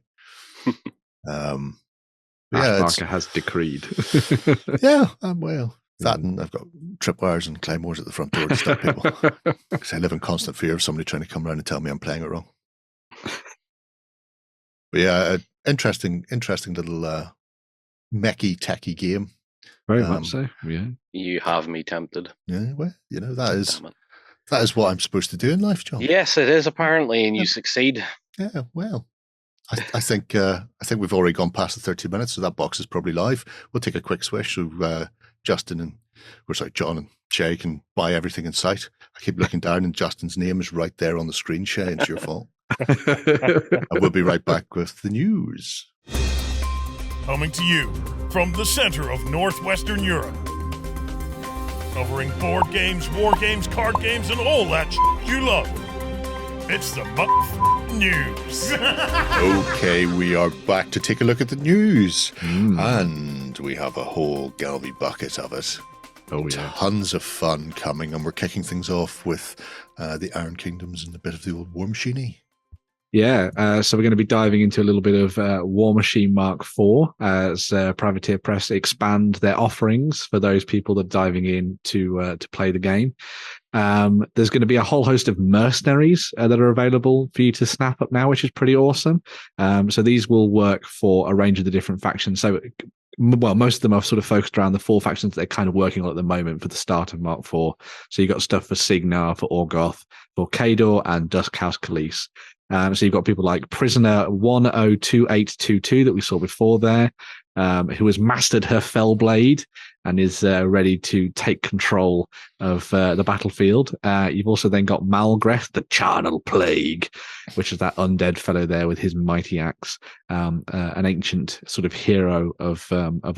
Speaker 2: Barker has decreed.
Speaker 1: Well, that and I've got tripwires and claymores at the front door to stop people. Because I live in constant fear of somebody trying to come around and tell me I'm playing it wrong. But yeah, interesting little mechy techie game.
Speaker 2: Very much so. Yeah.
Speaker 3: You have me tempted.
Speaker 1: Yeah, well, that is what I'm supposed to do in life, John.
Speaker 3: Yes, it is apparently, and you succeed.
Speaker 1: Yeah, well, I think we've already gone past the 30 minutes, so that box is probably live. We'll take a quick switch so John and Shay can buy everything in sight. I keep looking down, and Justin's name is right there on the screen. Shay, it's your fault. I will be right back with the news.
Speaker 5: Coming to you from the center of Northwestern Europe. Covering board games, war games, card games, and all that you love. It's the news.
Speaker 1: Okay, we are back to take a look at the news. And we have a whole galvy bucket of it.
Speaker 2: Oh, yeah.
Speaker 1: Tons of fun coming, and we're kicking things off with the Iron Kingdoms and a bit of the old War Machine-y.
Speaker 2: Yeah, so we're going to be diving into a little bit of War Machine Mark IV as Privateer Press expand their offerings for those people that are diving in to play the game. There's going to be a whole host of mercenaries that are available for you to snap up now, which is pretty awesome. So these will work for a range of the different factions. So, well, most of them are sort of focused around the 4 factions they're kind of working on at the moment for the start of Mark IV. So you've got stuff for Sigmar, for Orgoth, for Kador, and Duskhouse Khalees. So you've got people like Prisoner 102822 that we saw before there, who has mastered her Fellblade and is ready to take control of the battlefield. You've also then got Malgreth, the Charnel Plague, which is that undead fellow there with his mighty axe, an ancient sort of hero of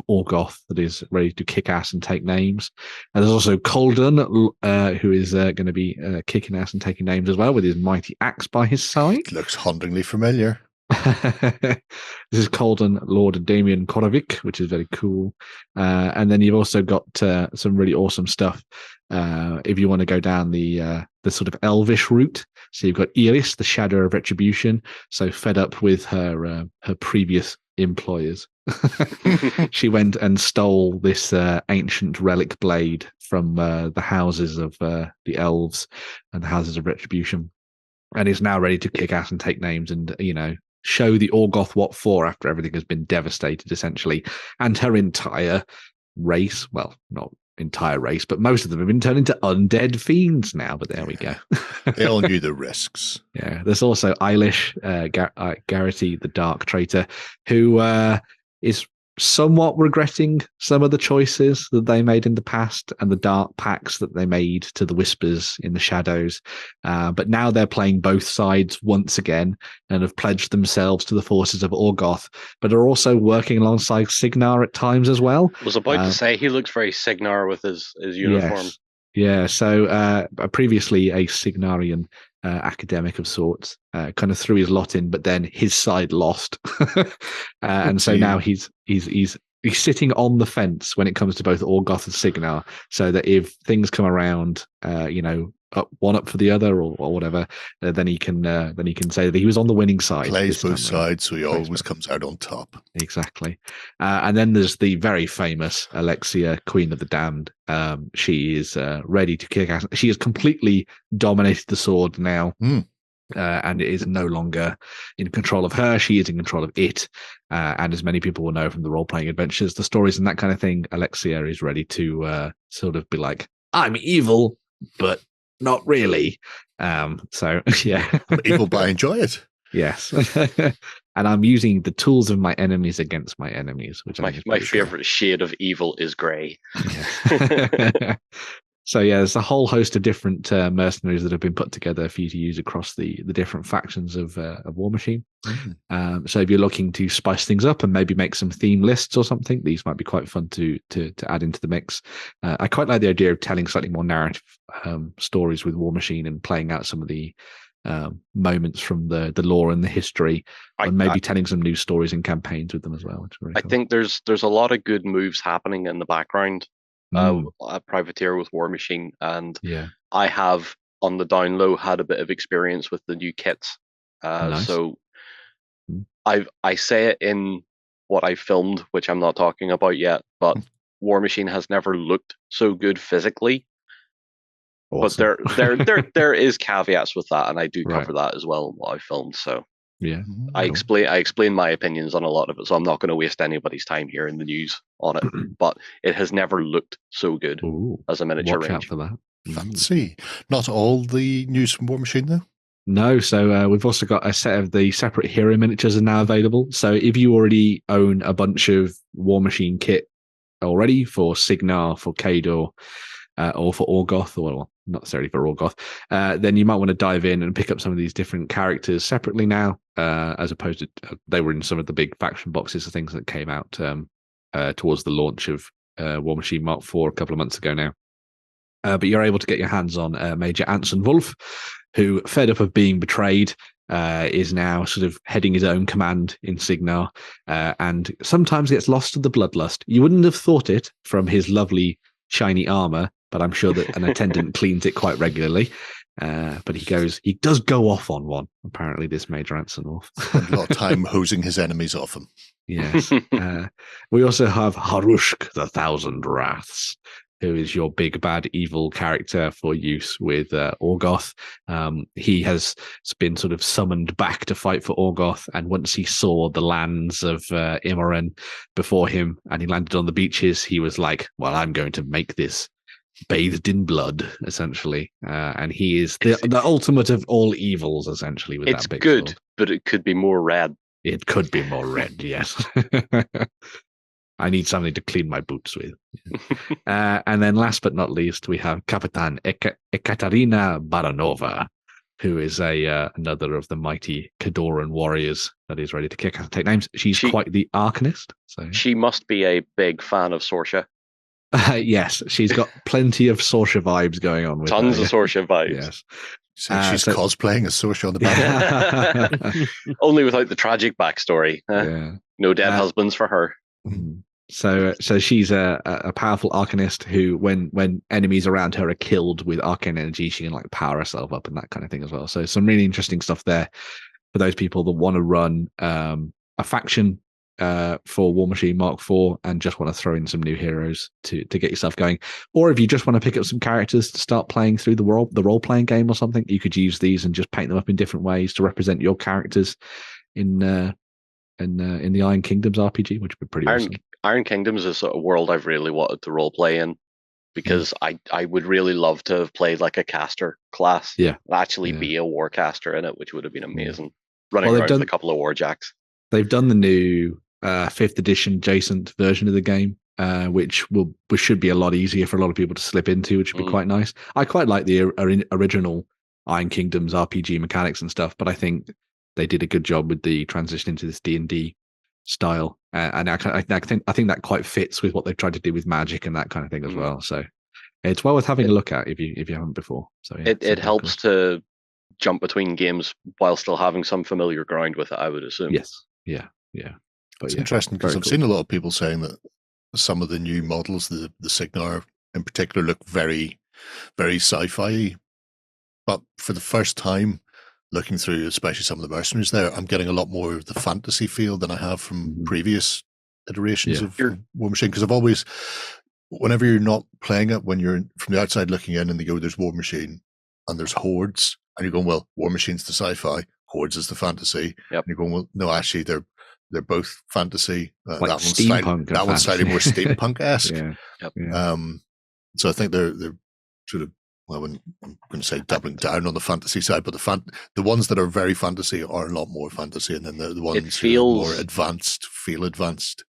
Speaker 2: Orgoth that is ready to kick ass and take names. And there's also Colden, who is going to be kicking ass and taking names as well with his mighty axe by his side.
Speaker 1: Looks hauntingly familiar.
Speaker 2: This is Colden, Lord Damien Korovic, which is very cool. And then you've also got some really awesome stuff if you want to go down the sort of elvish route. So you've got Iris, the Shadow of Retribution, so fed up with her previous employers. She went and stole this ancient relic blade from the houses of the elves and the houses of retribution, and is now ready to kick ass and take names and, show the Orgoth what for after everything has been devastated, essentially. And her entire race, well, not entire race, but most of them have been turned into undead fiends now, but there we go.
Speaker 1: They all knew the risks.
Speaker 2: Yeah, there's also Eilish, Garrity, the Dark Traitor, who is somewhat regretting some of the choices that they made in the past and the dark pacts that they made to the Whispers in the Shadows. But now they're playing both sides once again and have pledged themselves to the forces of Orgoth, but are also working alongside Sigmar at times as well.
Speaker 3: I was about to say, he looks very Sigmar with his uniform.
Speaker 2: Yes. Yeah, so previously a Signarian academic of sorts, kind of threw his lot in, but then his side lost, and so now he's sitting on the fence when it comes to both Orgoth and Sigmar, so that if things come around, up for the other or whatever, then he can say that he was on the winning side.
Speaker 1: Plays both sides, so he always comes out on top.
Speaker 2: Exactly. And then there's the very famous Alexia, Queen of the Damned. She is ready to kick ass. She has completely dominated the sword now. And it is no longer in control of her. She is in control of it. And as many people will know from the role-playing adventures, the stories and that kind of thing, Alexia is ready to sort of be like, I'm evil, but not really. So yeah,
Speaker 1: I'm evil, but I enjoy it.
Speaker 2: Yes. And I'm using the tools of my enemies against my enemies, which
Speaker 3: my favorite shade of evil is grey.
Speaker 2: Yeah. So yeah, there's a whole host of different mercenaries that have been put together for you to use across the different factions of War Machine. So if you're looking to spice things up and maybe make some theme lists or something, these might be quite fun to add into the mix. I quite like the idea of telling slightly more narrative stories with War Machine and playing out some of the moments from the lore and the history, and maybe telling some new stories and campaigns with them as well. Cool.
Speaker 3: I think there's a lot of good moves happening in the background. A privateer with War Machine, and I have on the down low had a bit of experience with the new kits. Nice. So I say it in what I filmed, which I'm not talking about yet, but War Machine has never looked so good physically. Awesome. But there is caveats with that, and I do cover that as well in what I filmed. So
Speaker 2: yeah,
Speaker 3: I explain my opinions on a lot of it, so I'm not going to waste anybody's time here in the news on it. But it has never looked so good as a miniature range.
Speaker 2: Watch out for that.
Speaker 1: Fancy. Not all the news from War Machine though.
Speaker 2: No, so we've also got a set of the separate hero miniatures are now available. So if you already own a bunch of War Machine kit already for Sigmar, for Kador, or for Orgoth, or well, not necessarily for Orgoth, then you might want to dive in and pick up some of these different characters separately now, as opposed to they were in some of the big faction boxes of things that came out towards the launch of War Machine Mark IV a couple of months ago now. But you're able to get your hands on Major Anson Wolf, who, fed up of being betrayed, is now sort of heading his own command in Sigmar, and sometimes gets lost to the bloodlust. You wouldn't have thought it from his lovely shiny armor, but I'm sure that an attendant cleans it quite regularly. But he does go off on one, apparently, this Major Anson Wolf.
Speaker 1: Spent a lot of time hosing his enemies off him. Yes.
Speaker 2: We also have Harushk, the Thousand Wraths, who is your big bad evil character for use with Orgoth. He has been sort of summoned back to fight for Orgoth, and once he saw the lands of Imoren before him and he landed on the beaches, he was like, well, I'm going to make this bathed in blood, essentially. And he is the ultimate of all evils, essentially. With
Speaker 3: it's
Speaker 2: that big
Speaker 3: good,
Speaker 2: sword.
Speaker 3: But it could be more red.
Speaker 2: It could be more red, yes. I need something to clean my boots with. And then last but not least, we have Kapitan Ekaterina Baranova, who is another of the mighty Kadoran warriors that is ready to kick ass and take names. She's quite the arcanist. So
Speaker 3: she must be a big fan of Sorsha.
Speaker 2: Yes, she's got plenty of Sorsha vibes going on with
Speaker 3: Tons
Speaker 2: her.
Speaker 3: of Sorsha vibes.
Speaker 2: Yes.
Speaker 1: So she's cosplaying as Saoirse on the back.
Speaker 3: Only without the tragic backstory. No dead husbands for her.
Speaker 2: So she's a powerful arcanist who, when enemies around her are killed with arcane energy, she can like power herself up and that kind of thing as well. So some really interesting stuff there for those people that want to run a faction for War Machine Mark IV and just want to throw in some new heroes to get yourself going. Or if you just want to pick up some characters to start playing through the role playing game or something, you could use these and just paint them up in different ways to represent your characters in the Iron Kingdoms RPG, which would be pretty awesome.
Speaker 3: Iron Kingdoms is a sort of world I've really wanted to role play in, because I would really love to have played like a caster class. Actually be a warcaster in it, which would have been amazing. Running around with a couple of warjacks.
Speaker 2: They've done the new 5th edition adjacent version of the game, which should be a lot easier for a lot of people to slip into, which would be quite nice. I quite like the original Iron Kingdoms RPG mechanics and stuff, but I think they did a good job with the transition into this D&D style, and I think that quite fits with what they've tried to do with magic and that kind of thing as well. So it's well worth having a look at if you haven't before. So
Speaker 3: it helps to jump between games while still having some familiar ground with it, I would assume.
Speaker 2: Yes, yeah. But
Speaker 1: it's interesting because I've seen a lot of people saying that some of the new models, the Sigmar in particular, look very, very sci-fi. But for the first time, looking through, especially some of the mercenaries there, I'm getting a lot more of the fantasy feel than I have from previous iterations of War Machine. Because I've always, whenever you're not playing it, when you're from the outside looking in and they go, there's War Machine and there's Hordes, and you're going, well, War Machine's the sci-fi, Hordes is the fantasy. And you're going, well, no, actually, they're both fantasy.
Speaker 2: Like that
Speaker 1: one's slightly more steampunk-esque. So I think they're sort of, well, I'm going to say doubling down on the fantasy side, but the ones that are very fantasy are a lot more fantasy, and then the ones who are more advanced feel advanced.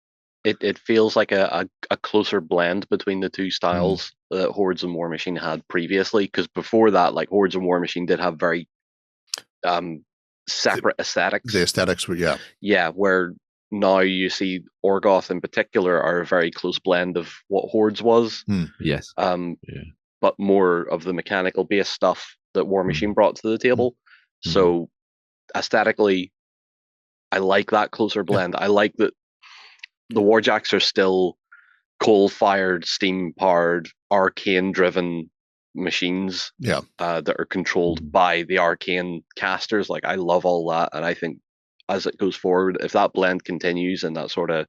Speaker 3: It feels like a closer blend between the two styles that Hordes and War Machine had previously, because before that, like Hordes and War Machine did have very separate aesthetics.
Speaker 1: The aesthetics were,
Speaker 3: where now you see Orgoth in particular are a very close blend of what Hordes was.
Speaker 2: Yes.
Speaker 3: But more of the mechanical based stuff that War Machine brought to the table. So aesthetically, I like that closer blend. I like that the Warjacks are still coal-fired, steam-powered, arcane-driven machines that are controlled by the arcane casters. Like, I love all that, and I think as it goes forward, if that blend continues in that sort of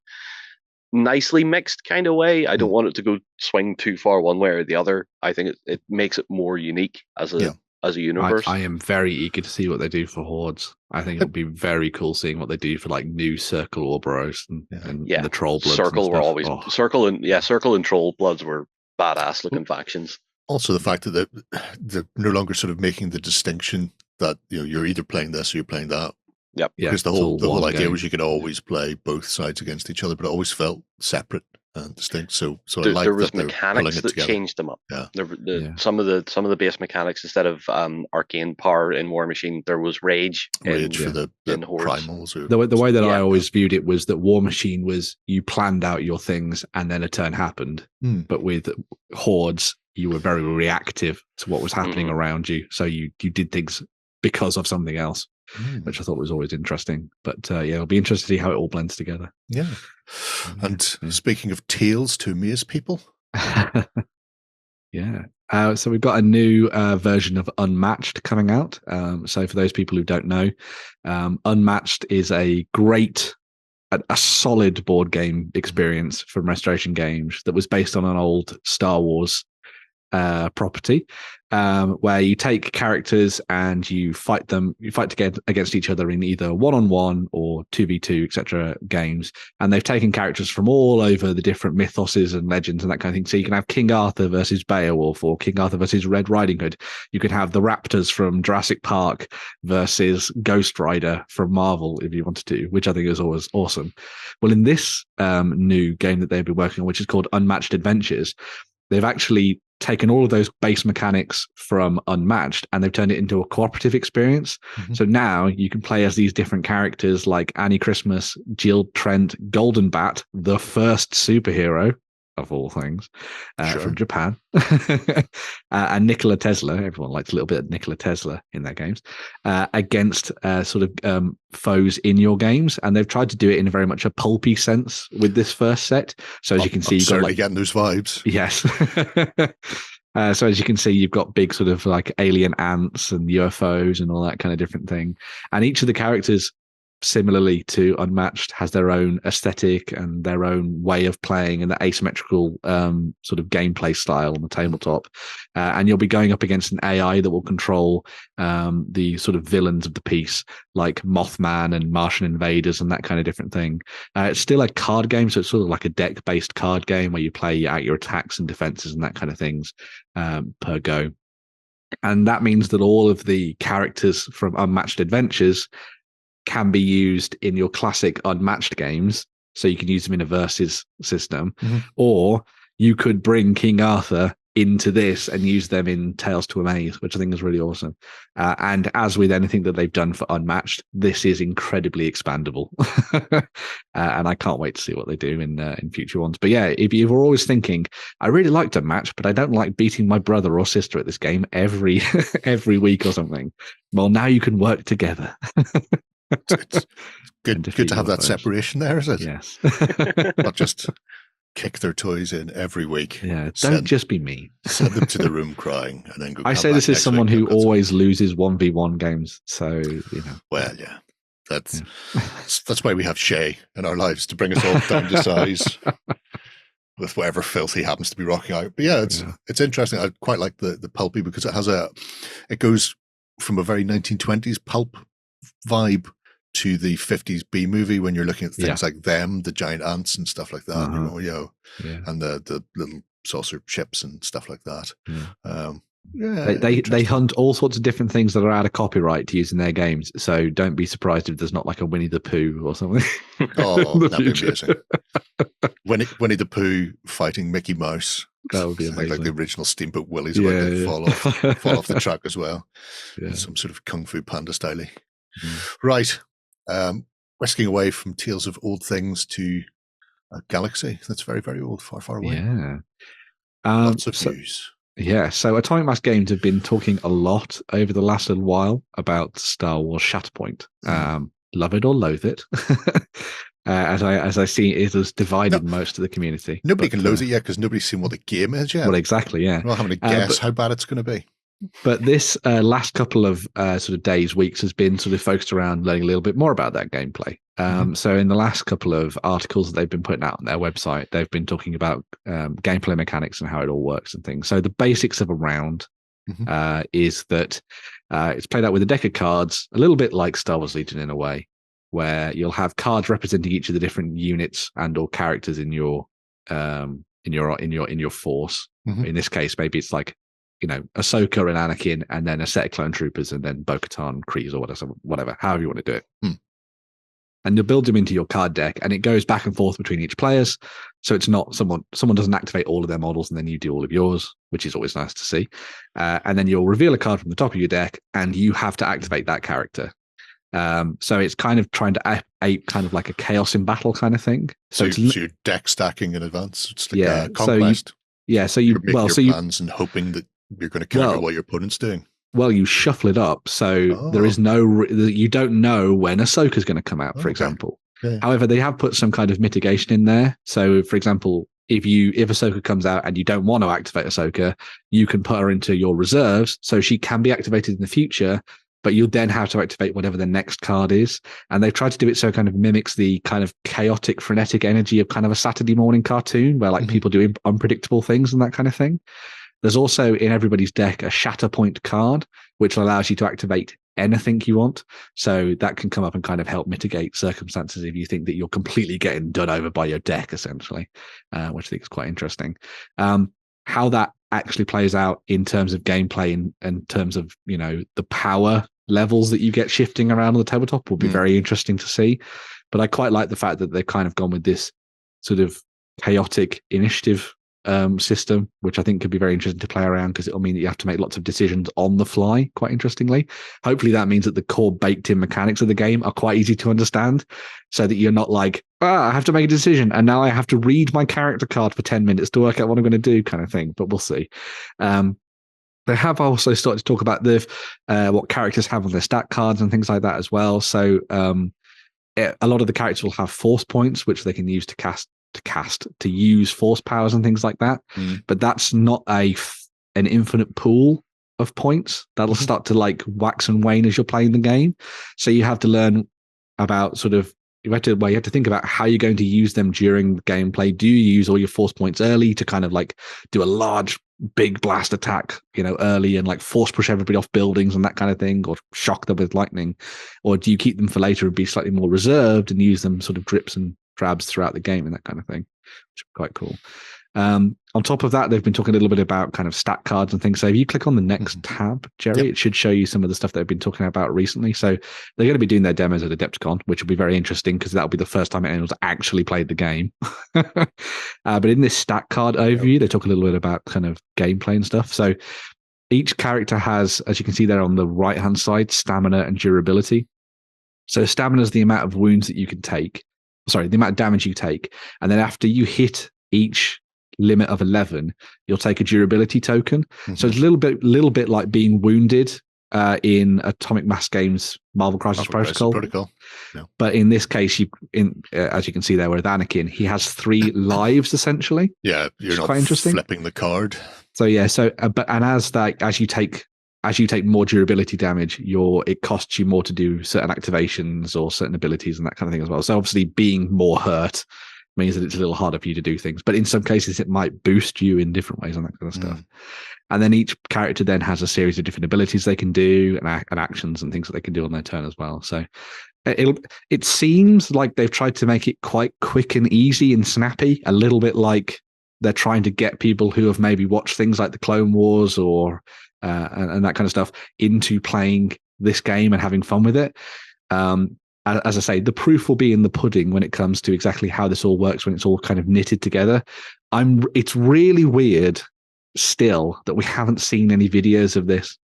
Speaker 3: nicely mixed kind of way, I don't want it to go swing too far one way or the other. I think it makes it more unique as a universe.
Speaker 2: I am very eager to see what they do for Hordes. I think it'd be very cool seeing what they do for like new Circle Ouroboros and the Troll Bloods.
Speaker 3: Circle were always Circle and Troll Bloods were badass looking factions.
Speaker 1: Also, the fact that they're no longer sort of making the distinction that you're either playing this or you're playing that.
Speaker 3: Yep.
Speaker 1: Because the whole idea was you could always play both sides against each other, but it always felt separate and distinct. So
Speaker 3: there was mechanics that changed them up. Some of the base mechanics, instead of arcane power in War Machine, there was rage
Speaker 1: for the primals.
Speaker 2: The way that I always viewed it was that War Machine was you planned out your things and then a turn happened. But with Hordes, you were very reactive to what was happening around you. So you did things because of something else, which I thought was always interesting. But it'll be interesting to see how it all blends together.
Speaker 1: Yeah. And speaking of tales to amaze people.
Speaker 2: So we've got a new version of Unmatched coming out. So for those people who don't know, Unmatched is a solid board game experience from Restoration Games that was based on an old Star Wars property, where you take characters and you fight together against each other in either 1-on-1 or 2v2 etc. games. And they've taken characters from all over the different mythoses and legends and that kind of thing. So you can have King Arthur versus Beowulf, or King Arthur versus Red Riding Hood. You could have the Raptors from Jurassic Park versus Ghost Rider from Marvel if you wanted to, which I think is always awesome. Well, in this new game that they've been working on, which is called Unmatched Adventures, they've actually taken all of those base mechanics from Unmatched and they've turned it into a cooperative experience. So now you can play as these different characters like Annie Christmas, Jill Trent, Golden Bat, the first superhero of all things,
Speaker 1: Sure.
Speaker 2: from Japan. And Nikola Tesla, everyone likes a little bit of Nikola Tesla in their games, against foes in your games. And they've tried to do it in very much a pulpy sense with this first set. So as you can see, you've got
Speaker 1: certainly getting those vibes.
Speaker 2: Yes. So as you can see, you've got big sort of like alien ants and UFOs and all that kind of different thing. And each of the characters, similarly to Unmatched, has their own aesthetic and their own way of playing and the asymmetrical sort of gameplay style on the tabletop. And you'll be going up against an AI that will control the sort of villains of the piece, like Mothman and Martian invaders and that kind of different thing. It's still a card game, so it's sort of like a deck-based card game where you play out your attacks and defenses and that kind of things per go. And that means that all of the characters from Unmatched Adventures can be used in your classic Unmatched games, so you can use them in a versus system, or you could bring King Arthur into this and use them in Tales to Amaze, which I think is really awesome. And as with anything that they've done for Unmatched, this is incredibly expandable. And I can't wait to see what they do in future ones. But yeah, if you were always thinking, I really liked Unmatched, but I don't like beating my brother or sister at this game every week or something, well, now you can work together.
Speaker 1: It's good to have that separation there, is it?
Speaker 2: Yes.
Speaker 1: Not just kick their toys in every week.
Speaker 2: Yeah, don't just be mean.
Speaker 1: Send them to the room crying and then go.
Speaker 2: I say this is someone who always loses 1v1 games, so you know.
Speaker 1: Well, yeah. That's why we have Shay in our lives, to bring us all down to size with whatever filth he happens to be rocking out. But yeah, it's interesting. I quite like the pulpy, because it goes from a very 1920s pulp vibe to the 50s B movie, when you're looking at things like Them, the giant ants and stuff like that, and the little saucer ships and stuff like that.
Speaker 2: They hunt all sorts of different things that are out of copyright to use in their games, so don't be surprised if there's not like a Winnie the Pooh or something.
Speaker 1: Oh, that'd be amazing. Winnie the Pooh fighting Mickey Mouse.
Speaker 2: That would be amazing.
Speaker 1: Like the original Steamboat Willie's about to fall off the track as well. Some sort of Kung Fu Panda style. Right. Whisking away from Tales of Old Things to a galaxy that's very, very old, far, far away.
Speaker 2: Yeah.
Speaker 1: Lots of news.
Speaker 2: Yeah, so Atomic Mass Games have been talking a lot over the last little while about Star Wars Shatterpoint. Love it or loathe it. As I see, it has divided most of the community.
Speaker 1: Nobody can loathe it yet, because nobody's seen what the game is yet.
Speaker 2: Well, exactly, yeah.
Speaker 1: We're not having to guess how bad it's going to be.
Speaker 2: But this last couple of sort of days, weeks, has been sort of focused around learning a little bit more about that gameplay. So in the last couple of articles that they've been putting out on their website, they've been talking about gameplay mechanics and how it all works and things. So the basics of a round is that it's played out with a deck of cards, a little bit like Star Wars Legion in a way, where you'll have cards representing each of the different units and or characters in your force. In this case, maybe it's like, you know, Ahsoka and Anakin, and then a set of clone troopers, and then Bo-Katan, Kryze, or whatever, however you want to do it. And you'll build them into your card deck, and it goes back and forth between each players. So it's not someone doesn't activate all of their models and then you do all of yours, which is always nice to see. And then you'll reveal a card from the top of your deck, and you have to activate that character. So it's kind of trying to ape kind of like a chaos in battle kind of thing. So
Speaker 1: you're deck stacking in advance. It's like conquest.
Speaker 2: So you
Speaker 1: make your plans and hoping that you're going to counter what your opponent's doing.
Speaker 2: Well, you shuffle it up, so there is you don't know when Ahsoka's going to come out, for example. Yeah. However, they have put some kind of mitigation in there. So, for example, if Ahsoka comes out and you don't want to activate Ahsoka, you can put her into your reserves, so she can be activated in the future, but you'll then have to activate whatever the next card is. And they've tried to do it so it kind of mimics the kind of chaotic, frenetic energy of kind of a Saturday morning cartoon, where like people do unpredictable things and that kind of thing. There's also in everybody's deck a Shatterpoint card, which allows you to activate anything you want. So that can come up and kind of help mitigate circumstances if you think that you're completely getting done over by your deck, essentially, which I think is quite interesting. How that actually plays out in terms of gameplay, in terms of, you know, the power levels that you get shifting around on the tabletop will be very interesting to see. But I quite like the fact that they've kind of gone with this sort of chaotic initiative system, which I think could be very interesting to play around because it'll mean that you have to make lots of decisions on the fly, quite interestingly. Hopefully that means that the core baked-in mechanics of the game are quite easy to understand so that you're not like, I have to make a decision and now I have to read my character card for 10 minutes to work out what I'm going to do kind of thing, but we'll see. They have also started to talk about what characters have on their stat cards and things like that as well. So a lot of the characters will have force points, which they can use to use force powers and things like that. But that's not an infinite pool of points. That'll start to like wax and wane as you're playing the game. So you have to learn about you have to think about how you're going to use them during the gameplay. Do you use all your force points early to kind of like do a large, big blast attack, early and like force push everybody off buildings and that kind of thing, or shock them with lightning? Or do you keep them for later and be slightly more reserved and use them sort of drips and drabs throughout the game and that kind of thing, which is quite cool. On top of that, they've been talking a little bit about kind of stat cards and things. So if you click on the next tab, Jerry, it should show you some of the stuff they've been talking about recently. So they're going to be doing their demos at Adapticon, which will be very interesting because that'll be the first time anyone's actually played the game. But in this stat card overview, they talk a little bit about kind of gameplay and stuff. So each character has, as you can see there on the right-hand side, stamina and durability. So stamina is the amount of wounds that you can take. Sorry, the amount of damage you take. And then after you hit each limit of 11, you'll take a durability token. So it's a little bit like being wounded in Atomic Mass Games Marvel Crisis Protocol. Yeah. But in this case, as you can see there with Anakin, he has 3 lives essentially.
Speaker 1: Yeah, you're not
Speaker 2: quite interesting.
Speaker 1: Flipping the card.
Speaker 2: So yeah, as you take more durability damage, it costs you more to do certain activations or certain abilities and that kind of thing as well. So obviously being more hurt means that it's a little harder for you to do things, but in some cases it might boost you in different ways and that kind of stuff. And then each character then has a series of different abilities they can do and actions and things that they can do on their turn as well. So it seems like they've tried to make it quite quick and easy and snappy, a little bit like they're trying to get people who have maybe watched things like the Clone Wars or and that kind of stuff into playing this game and having fun with it. As I say, the proof will be in the pudding when it comes to exactly how this all works when it's all kind of knitted together. It's really weird still that we haven't seen any videos of this.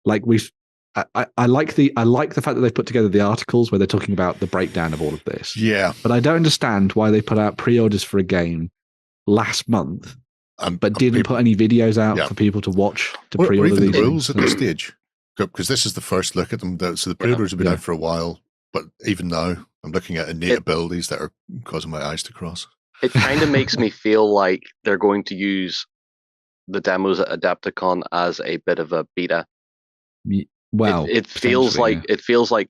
Speaker 2: Like I like the fact that they've put together the articles where they're talking about the breakdown of all of this.
Speaker 1: Yeah,
Speaker 2: but I don't understand why they put out pre-orders for a game last month, but didn't put any videos out for people to watch to pre-order
Speaker 1: or even
Speaker 2: these
Speaker 1: the rules at this stage. Because this is the first look at them. So the pre-orders have been out for a while. But even now, I'm looking at innate abilities that are causing my eyes to cross.
Speaker 3: It kind of makes me feel like they're going to use the demos at Adapticon as a bit of a beta.
Speaker 2: Well,
Speaker 3: it feels like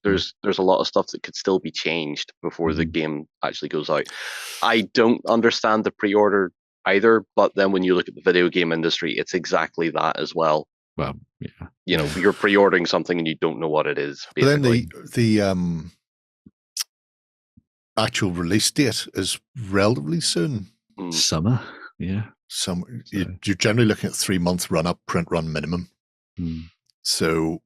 Speaker 3: there's a lot of stuff that could still be changed before the game actually goes out. I don't understand the pre-order either, but then when you look at the video game industry, it's exactly that as well.
Speaker 2: Well, yeah.
Speaker 3: You're pre-ordering something and you don't know what it is. Basically.
Speaker 1: But then the actual release date is relatively soon.
Speaker 2: Summer, yeah.
Speaker 1: You're generally looking at 3-month run-up, print run minimum. So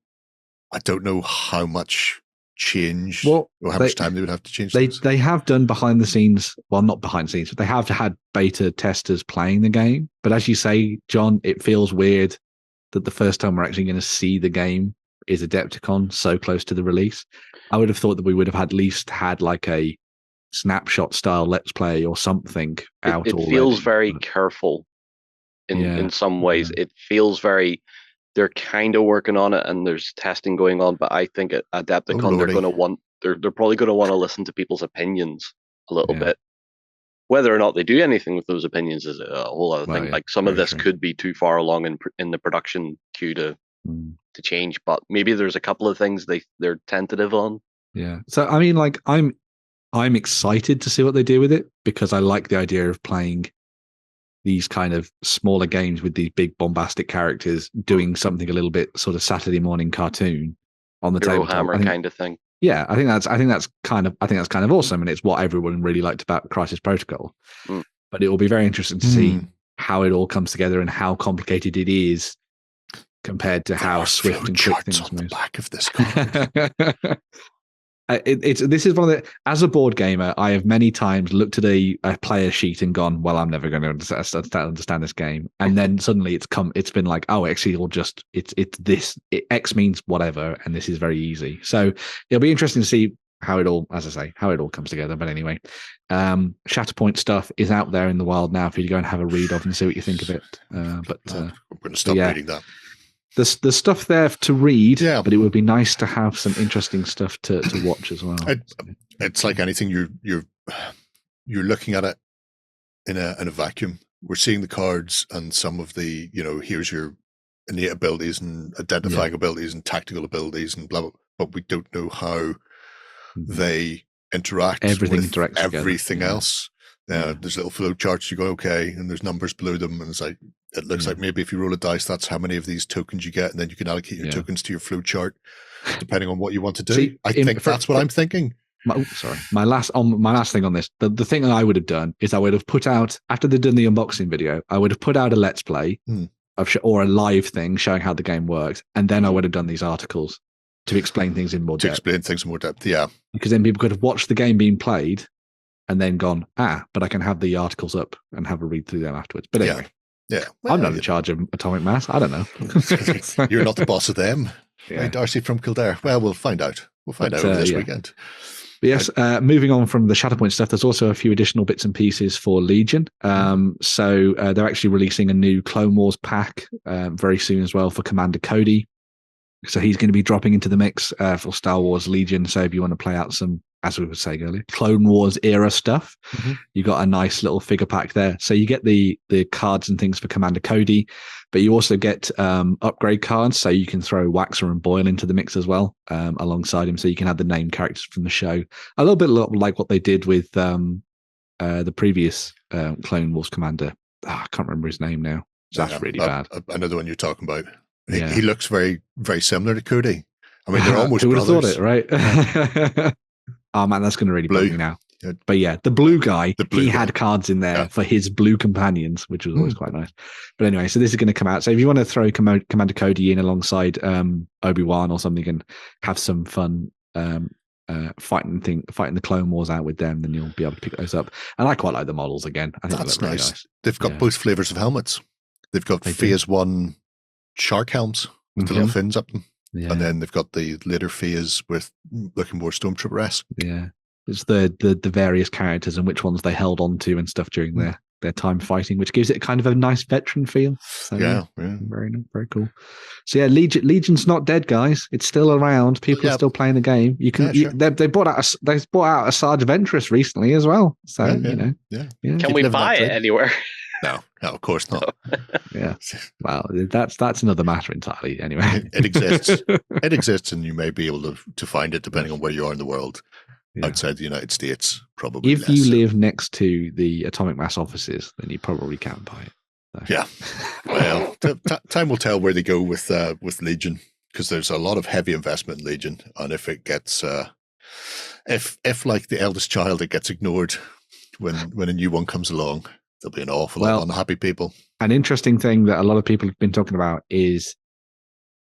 Speaker 1: I don't know how much change or how much time they would have to change.
Speaker 2: They have done behind the scenes, well, not behind the scenes, but they have had beta testers playing the game. But as you say, John, it feels weird that the first time we're actually going to see the game is Adapticon so close to the release. I would have thought that we would have at least had like a snapshot style let's play or something out. It
Speaker 3: feels very careful in some ways. It feels very, they're kind of working on it and there's testing going on, but I think at Adapticon they're probably going to want to listen to people's opinions a little bit. Whether or not they do anything with those opinions is a whole other thing. Like some of this could be too far along in the production queue to change, but maybe there's a couple of things they're tentative on.
Speaker 2: Yeah. So I mean, like I'm excited to see what they do with it because I like the idea of playing these kind of smaller games with these big bombastic characters doing something a little bit sort of Saturday morning cartoon on the tabletop.
Speaker 3: Warhammer kind of thing.
Speaker 2: Yeah, I think that's kind of awesome, and it's what everyone really liked about Crisis Protocol. But it will be very interesting to see how it all comes together and how complicated it is compared to how swift and quick things
Speaker 1: on the
Speaker 2: move.
Speaker 1: back of this card.
Speaker 2: This is one of the, as a board gamer, I have many times looked at a player sheet and gone, well, I'm never going to understand this game. And then suddenly it's been like, oh, actually, X means whatever. And this is very easy. So it'll be interesting to see how it all comes together. But anyway, Shatterpoint stuff is out there in the wild now for you to go and have a read of and see what you think of it.
Speaker 1: I'm going to stop reading that.
Speaker 2: There's stuff there to read, but it would be nice to have some interesting stuff to watch as well.
Speaker 1: It's like anything, you're looking at it in a vacuum. We're seeing the cards and some of the, here's your innate abilities and identifying abilities and tactical abilities and blah blah, but we don't know how they interact.
Speaker 2: Everything
Speaker 1: with
Speaker 2: interacts
Speaker 1: everything
Speaker 2: together.
Speaker 1: else. There's little flow charts. You go, okay, and there's numbers below them, and it's like it looks like maybe if you roll a dice, that's how many of these tokens you get, and then you can allocate your tokens to your flow chart depending on what you want to do.
Speaker 2: See,
Speaker 1: I think that's what I'm thinking.
Speaker 2: My last thing on this. The thing that I would have done is I would have put out, after they'd done the unboxing video, I would have put out a let's play or a live thing showing how the game works, and then I would have done these articles to explain things in more depth. Because then people could have watched the game being played and then gone, but I can have the articles up and have a read through them afterwards. But anyway, well, I'm not in charge of Atomic Mass. I don't know.
Speaker 1: You're not the boss of them. Hey, Darcy from Kildare. Well, we'll find out. We'll find out over this weekend.
Speaker 2: But yes, moving on from the Shatterpoint stuff, there's also a few additional bits and pieces for Legion. So they're actually releasing a new Clone Wars pack very soon as well for Commander Cody. So he's going to be dropping into the mix for Star Wars Legion. So if you want to play out some, as we were saying earlier, Clone Wars era stuff, you got a nice little figure pack there. So you get the cards and things for Commander Cody, but you also get upgrade cards. So you can throw Waxer and Boyle into the mix as well alongside him. So you can have the named characters from the show. A little bit like what they did with the previous Clone Wars commander. I can't remember his name now. So that's really bad.
Speaker 1: I know the one you're talking about. He looks very, very similar to Cody. I mean, they're almost
Speaker 2: Who would have
Speaker 1: brothers.
Speaker 2: thought it, right? Oh, man, that's going to really bug me now. But yeah, the blue guy, had cards in there for his blue companions, which was always quite nice. But anyway, so this is going to come out. So if you want to throw Commander Cody in alongside Obi-Wan or something and have some fun fighting the Clone Wars out with them, then you'll be able to pick those up. And I quite like the models again. I think
Speaker 1: that's
Speaker 2: really
Speaker 1: nice. They've got both flavors of helmets. They've got Phase 1 shark helms with the little fins up them. Yeah. And then they've got the later phase with looking more Stormtrooper-esque. Yeah.
Speaker 2: It's the various characters and which ones they held on to and stuff during their time fighting, which gives it kind of a nice veteran feel. So, very cool. So yeah, Legion's not dead, guys. It's still around. People are still playing the game. You can they bought out a Sarge Ventress recently as well. So
Speaker 3: Can we buy it anywhere?
Speaker 1: No, of course not.
Speaker 2: Yeah. Well, that's another matter entirely. Anyway,
Speaker 1: it exists. It exists, and you may be able to find it depending on where you are in the world. Outside the United States, probably.
Speaker 2: If you live next to the Atomic Mass offices, then you probably can buy it. So.
Speaker 1: Yeah. Well, time will tell where they go with Legion, because there's a lot of heavy investment in Legion, and if it gets, if like the eldest child, it gets ignored when a new one comes along. There'll be an awful lot of unhappy people.
Speaker 2: An interesting thing that a lot of people have been talking about is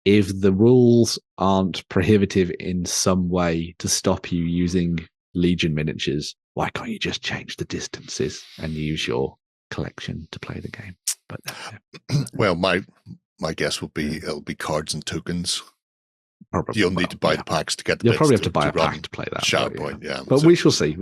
Speaker 2: if the rules aren't prohibitive in some way to stop you using Legion miniatures, why can't you just change the distances and use your collection to play the game? But
Speaker 1: well, my guess will be it'll be cards and tokens.
Speaker 2: Probably,
Speaker 1: you'll need to buy the packs to get the
Speaker 2: You'll
Speaker 1: bits
Speaker 2: probably have to buy a pack to play that.
Speaker 1: Shatterpoint,
Speaker 2: But we shall see.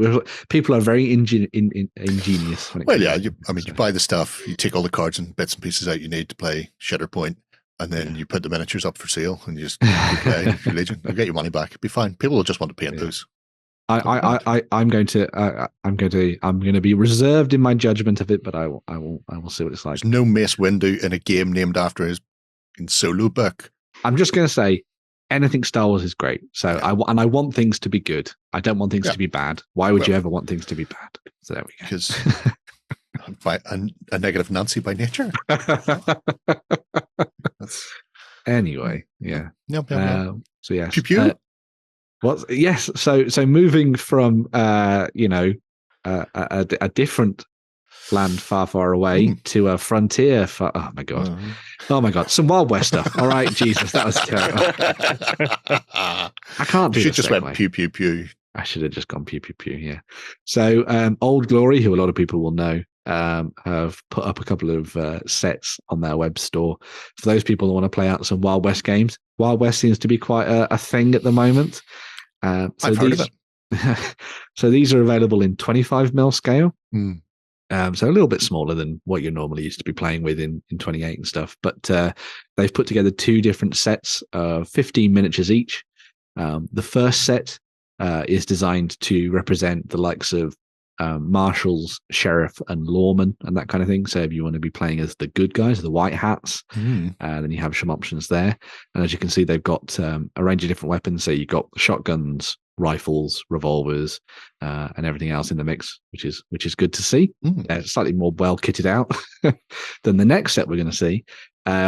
Speaker 2: People are very ingenious. When it
Speaker 1: you buy the stuff, you take all the cards and bits and pieces out you need to play Shatterpoint, and then you put the miniatures up for sale, and you just play your Legion. You'll get your money back. It'll be fine. People will just want to paint those.
Speaker 2: I'm going to be reserved in my judgment of it, but I will see what it's like.
Speaker 1: There's no Mace Windu in a game named after his solo book.
Speaker 2: I'm just going to say anything Star Wars is great. So I want things to be good. I don't want things to be bad. Why would you ever want things to be bad? So there we go.
Speaker 1: Because a negative Nancy by nature.
Speaker 2: Anyway, yeah.
Speaker 1: Yep.
Speaker 2: So yeah.
Speaker 1: Pew pew.
Speaker 2: So moving from a different land far, far away to a frontier. Oh my god! Oh my god! Some Wild West stuff. All right, Jesus, that was terrible. I can't do.
Speaker 1: You should just went pew pew pew.
Speaker 2: I should have just gone pew pew pew. Yeah. So Old Glory, who a lot of people will know, have put up a couple of sets on their web store for those people who want to play out some Wild West games. Wild West seems to be quite a thing at the moment.
Speaker 1: I've heard of it.
Speaker 2: So these are available in 25mm scale. So a little bit smaller than what you're normally used to be playing with in 28 and stuff. But they've put together 2 different sets of 15 miniatures each. The first set is designed to represent the likes of marshals, sheriff, and lawmen, and that kind of thing. So if you want to be playing as the good guys, the white hats, then you have some options there. And as you can see, they've got a range of different weapons. So you've got shotguns, rifles, revolvers, and everything else in the mix, which is good to see. Slightly more well kitted out than the next set we're going to see,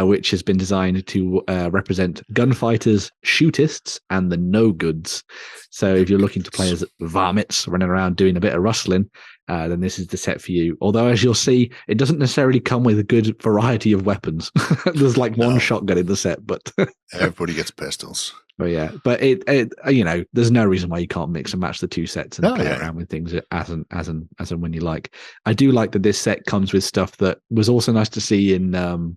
Speaker 2: which has been designed to represent gunfighters, shootists, and the no goods. So if you're looking to play as varmints running around doing a bit of rustling, then this is the set for you. Although, as you'll see, it doesn't necessarily come with a good variety of weapons. There's like one shotgun in the set, but
Speaker 1: everybody gets pistols.
Speaker 2: But yeah, but it there's no reason why you can't mix and match the 2 sets and play around with things as and when you like. I do like that this set comes with stuff that was also nice to see in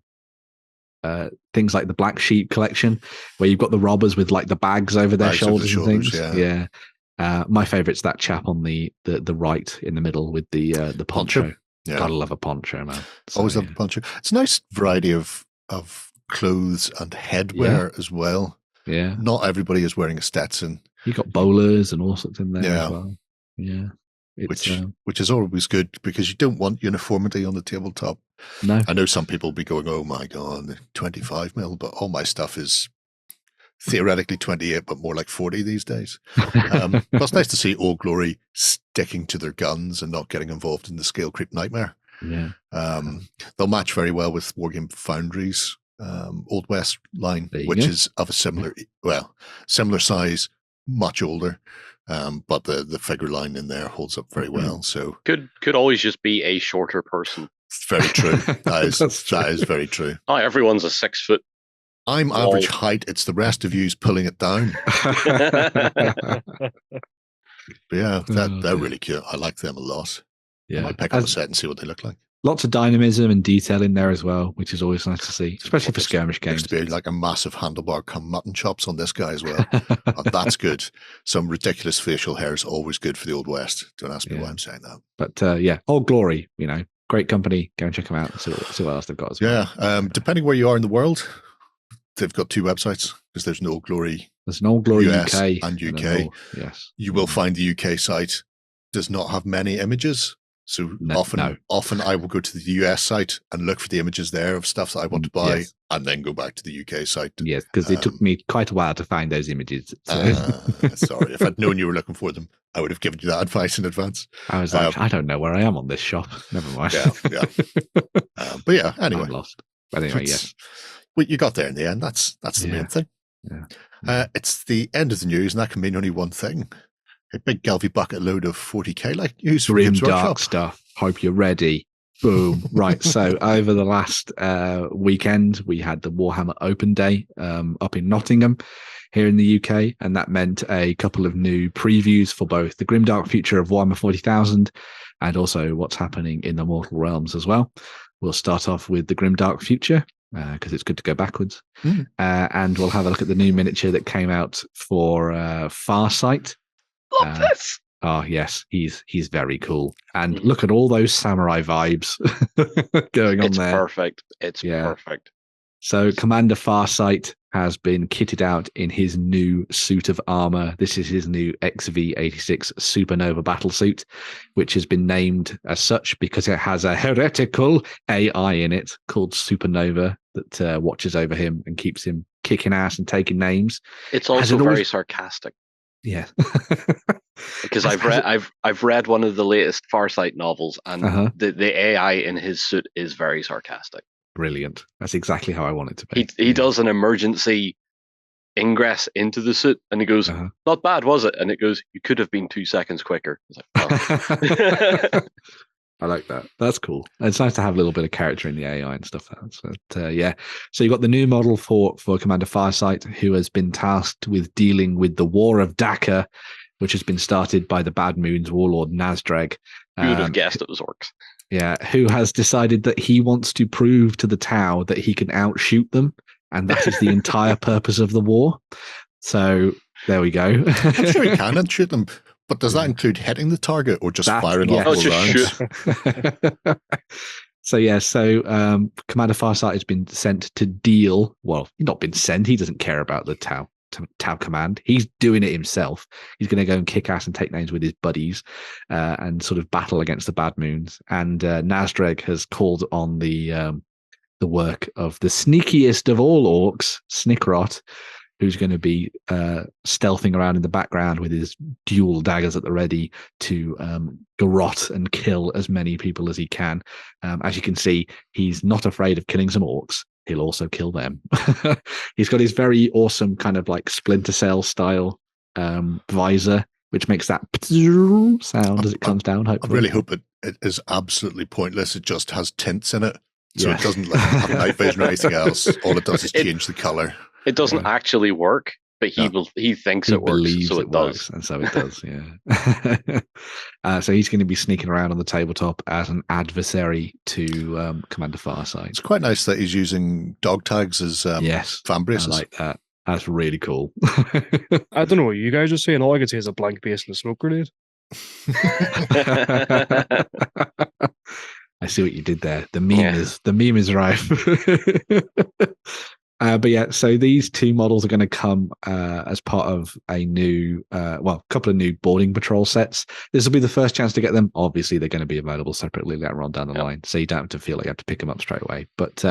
Speaker 2: things like the Black Sheep collection, where you've got the robbers with like the bags over their shoulders and things. Yeah. My favorite's that chap on the right in the middle with the poncho. Yeah. Gotta love a poncho, man. So,
Speaker 1: always love the poncho. It's a nice variety of clothes and headwear as well.
Speaker 2: Yeah.
Speaker 1: Not everybody is wearing a Stetson.
Speaker 2: You got bowlers and all sorts in there as well. Yeah.
Speaker 1: Which is always good, because you don't want uniformity on the tabletop.
Speaker 2: No.
Speaker 1: I know some people will be going, oh my God, 25mm, but all my stuff is theoretically 28, but more like 40 these days. But it's nice to see Old Glory sticking to their guns and not getting involved in the scale creep nightmare.
Speaker 2: Yeah.
Speaker 1: They'll match very well with Wargame Foundry's Old West line, which is of a similar size, much older. But the figure line in there holds up very well. So
Speaker 3: could always just be a shorter person.
Speaker 1: It's very true. That is very true.
Speaker 3: Oh, everyone's a 6 foot.
Speaker 1: I'm average height. It's the rest of you's pulling it down. But yeah, they're really cute. I like them a lot.
Speaker 2: Yeah,
Speaker 1: I might pick up a set and see what they look like.
Speaker 2: Lots of dynamism and detail in there as well, which is always nice to see, especially for skirmish games.
Speaker 1: Looks to be like a massive handlebar come mutton chops on this guy as well. That's good. Some ridiculous facial hair is always good for the Old West. Don't ask me why I'm saying that.
Speaker 2: But Old Glory, great company. Go and check them out and see what else they've got as well.
Speaker 1: Yeah, depending where you are in the world, they've got 2 websites, because there's an Old Glory.
Speaker 2: There's an Old Glory
Speaker 1: US
Speaker 2: UK
Speaker 1: and UK.
Speaker 2: Yes,
Speaker 1: you will find the UK site does not have many images. So often I will go to the US site and look for the images there of stuff that I want to buy, and then go back to the UK site.
Speaker 2: Yes, because it took me quite a while to find those images. So.
Speaker 1: Sorry, if I'd known you were looking for them, I would have given you that advice in advance.
Speaker 2: I was like, I don't know where I am on this shop. Never mind.
Speaker 1: Yeah. But yeah, anyway.
Speaker 2: I'm lost. But anyway, yes.
Speaker 1: Well, you got there in the end. That's the main thing. Yeah. It's the end of the news, and that can mean only one thing. A big Galvy bucket load of 40k like news from
Speaker 2: Grim Dark stuff. Hope you're ready. Boom. Right. So over the last weekend, we had the Warhammer Open Day up in Nottingham here in the UK. And that meant a couple of new previews for both the Grimdark future of Warhammer 40,000 and also what's happening in the Mortal Realms as well. We'll start off with the Grimdark future, because it's good to go backwards. And we'll have a look at the new miniature that came out for Farsight.
Speaker 3: Love this.
Speaker 2: Oh yes, he's very cool, and look at all those samurai vibes going on there.
Speaker 3: It's perfect.
Speaker 2: So Commander Farsight has been kitted out in his new suit of armor. This is his new XV86 Supernova battle suit, which has been named as such because it has a heretical AI in it called Supernova that watches over him and keeps him kicking ass and taking names.
Speaker 3: It's also very sarcastic.
Speaker 2: Yeah.
Speaker 3: Because I've read one of the latest Farsight novels, and the AI in his suit is very sarcastic.
Speaker 2: Brilliant. That's exactly how I want it to be.
Speaker 3: He does an emergency ingress into the suit, and he goes, "Not bad, was it?" And it goes, "You could have been 2 seconds quicker." It's like, oh.
Speaker 2: I like that. That's cool. It's nice to have a little bit of character in the AI and stuff. So yeah. So you've got the new model for Commander Farsight, who has been tasked with dealing with the War of Daka, which has been started by the Bad Moon's warlord Nazdrag.
Speaker 3: You would have guessed it was orcs.
Speaker 2: Yeah, who has decided that he wants to prove to the Tau that he can outshoot them, and that is the entire purpose of the war. So there we go.
Speaker 1: I'm sure he can outshoot them. But does that include hitting the target or just firing off all rounds?
Speaker 2: So Commander Farsight has been sent to deal. Well, he's not been sent. He doesn't care about the Tau command. He's doing it himself. He's going to go and kick ass and take names with his buddies and sort of battle against the Bad Moons. And Nazdrag has called on the work of the sneakiest of all orcs, Snickrot, who's going to be stealthing around in the background with his dual daggers at the ready to garrote and kill as many people as he can. As you can see, he's not afraid of killing some orcs. He'll also kill them. He's got his very awesome kind of like Splinter Cell style visor, which makes that sound as it comes down. Hopefully.
Speaker 1: I really hope it is absolutely pointless. It just has tints in it. So it doesn't have night vision or anything else. All it does is change the color.
Speaker 3: It doesn't actually work, but he thinks it works, so it does.
Speaker 2: And so it does, yeah. So he's going to be sneaking around on the tabletop as an adversary to Commander Farsight.
Speaker 1: It's quite nice that he's using dog tags as fan braces.
Speaker 2: I like that. That's really cool.
Speaker 4: I don't know what you guys are saying. All I can say is a blank base and a smoke grenade.
Speaker 2: I see what you did there. The meme is rife. But yeah, so these two models are going to come as part of a new, couple of new boarding patrol sets. This will be the first chance to get them. Obviously, they're going to be available separately later on down the line, so you don't have to feel like you have to pick them up straight away. But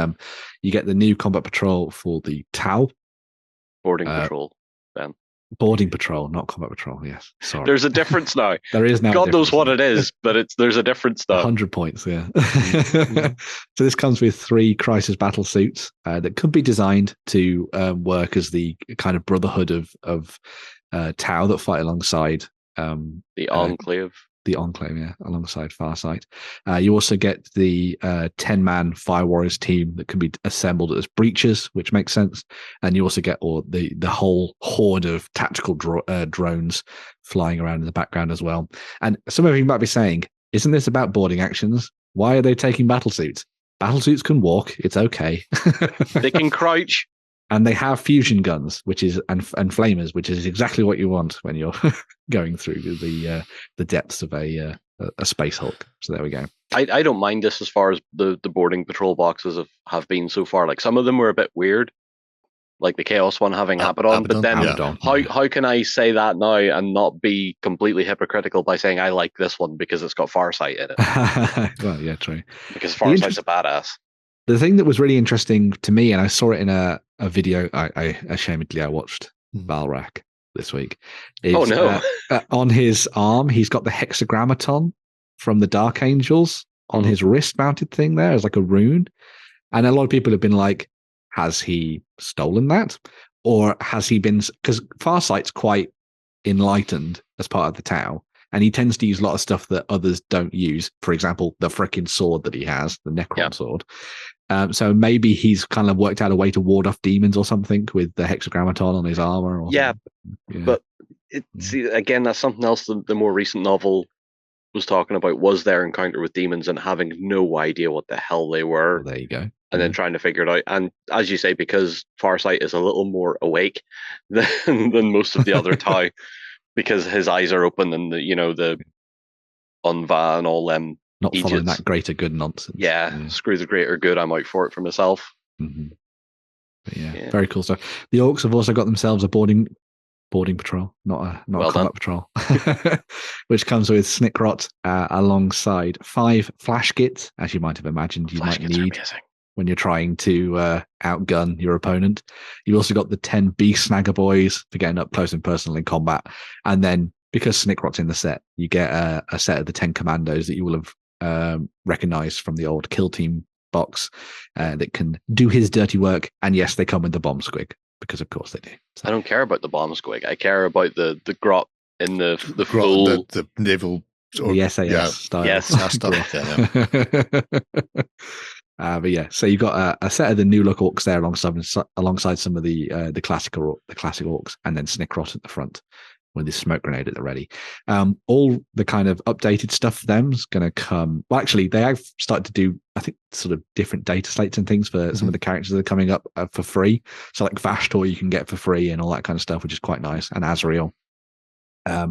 Speaker 2: you get the new combat patrol for the Tau.
Speaker 3: Boarding patrol, Ben.
Speaker 2: Boarding patrol, not combat patrol. Yes, sorry.
Speaker 3: There's a difference now.
Speaker 2: There is now.
Speaker 3: God knows what it is, but there's a difference now.
Speaker 2: 100 points, yeah. So this comes with 3 crisis battle suits that could be designed to work as the kind of brotherhood of Tau that fight alongside
Speaker 3: the Enclave.
Speaker 2: The Enclave, yeah, alongside Farsight. You also get the 10-man Fire Warriors team that can be assembled as breaches, which makes sense. And you also get the whole horde of tactical drones flying around in the background as well. And some of you might be saying, isn't this about boarding actions? Why are they taking battle suits? Battle suits can walk. It's okay.
Speaker 3: They can crouch.
Speaker 2: And they have fusion guns, which is and flamers, which is exactly what you want when you're going through the depths of a space Hulk. So there we go.
Speaker 3: I don't mind this as far as the boarding patrol boxes have been so far. Like some of them were a bit weird, like the Chaos one having Abaddon. But then how can I say that now and not be completely hypocritical by saying I like this one because it's got Farsight in it?
Speaker 2: Well, yeah, true.
Speaker 3: Because Farsight's a badass.
Speaker 2: The thing that was really interesting to me, and I saw it in a video, I ashamedly I watched Valrak this week. Is, on his arm, he's got the hexagrammaton from the Dark Angels on his wrist-mounted thing there as like a rune. And a lot of people have been like, has he stolen that? Or has he been... Because Farsight's quite enlightened as part of the Tau. And he tends to use a lot of stuff that others don't use. For example, the frickin' sword that he has, the Necron sword. So maybe he's kind of worked out a way to ward off demons or something with the hexagrammaton on his armor.
Speaker 3: But see, again, that's something else the more recent novel was talking about, was their encounter with demons and having no idea what the hell they were.
Speaker 2: Well, there you go.
Speaker 3: And then trying to figure it out. And as you say, because Farsight is a little more awake than most of the other Tau, because his eyes are open and the Unva and all them
Speaker 2: not
Speaker 3: idiots.
Speaker 2: Following that greater good nonsense.
Speaker 3: Yeah, screw the greater good. I'm out for it for myself.
Speaker 2: Mm-hmm. But yeah, very cool stuff. The Orcs have also got themselves a boarding patrol, not a combat patrol, which comes with Snickrot alongside 5 flash kits, as you might have imagined you might need when you're trying to outgun your opponent. You also got the 10 beast snagger boys for getting up close and personal in combat. And then because Snickrot's in the set, you get a set of the 10 commandos that you will have recognized from the old Kill Team box that can do his dirty work. And yes, they come with the bomb squig, because of course they do. So.
Speaker 3: I don't care about the bomb squig. I care about the grot in the full...
Speaker 1: The naval
Speaker 2: the SAS style.
Speaker 3: Yes.
Speaker 1: Stuff, yeah.
Speaker 2: But yeah, so you've got a set of the new look orcs there alongside some of the classic orcs, and then Snickrot at the front with his smoke grenade at the ready. All the kind of updated stuff for them is going to come. Well, actually, they have started to do, I think, sort of different data slates and things for some of the characters that are coming up for free. So like Vashtor you can get for free and all that kind of stuff, which is quite nice, and Azrael.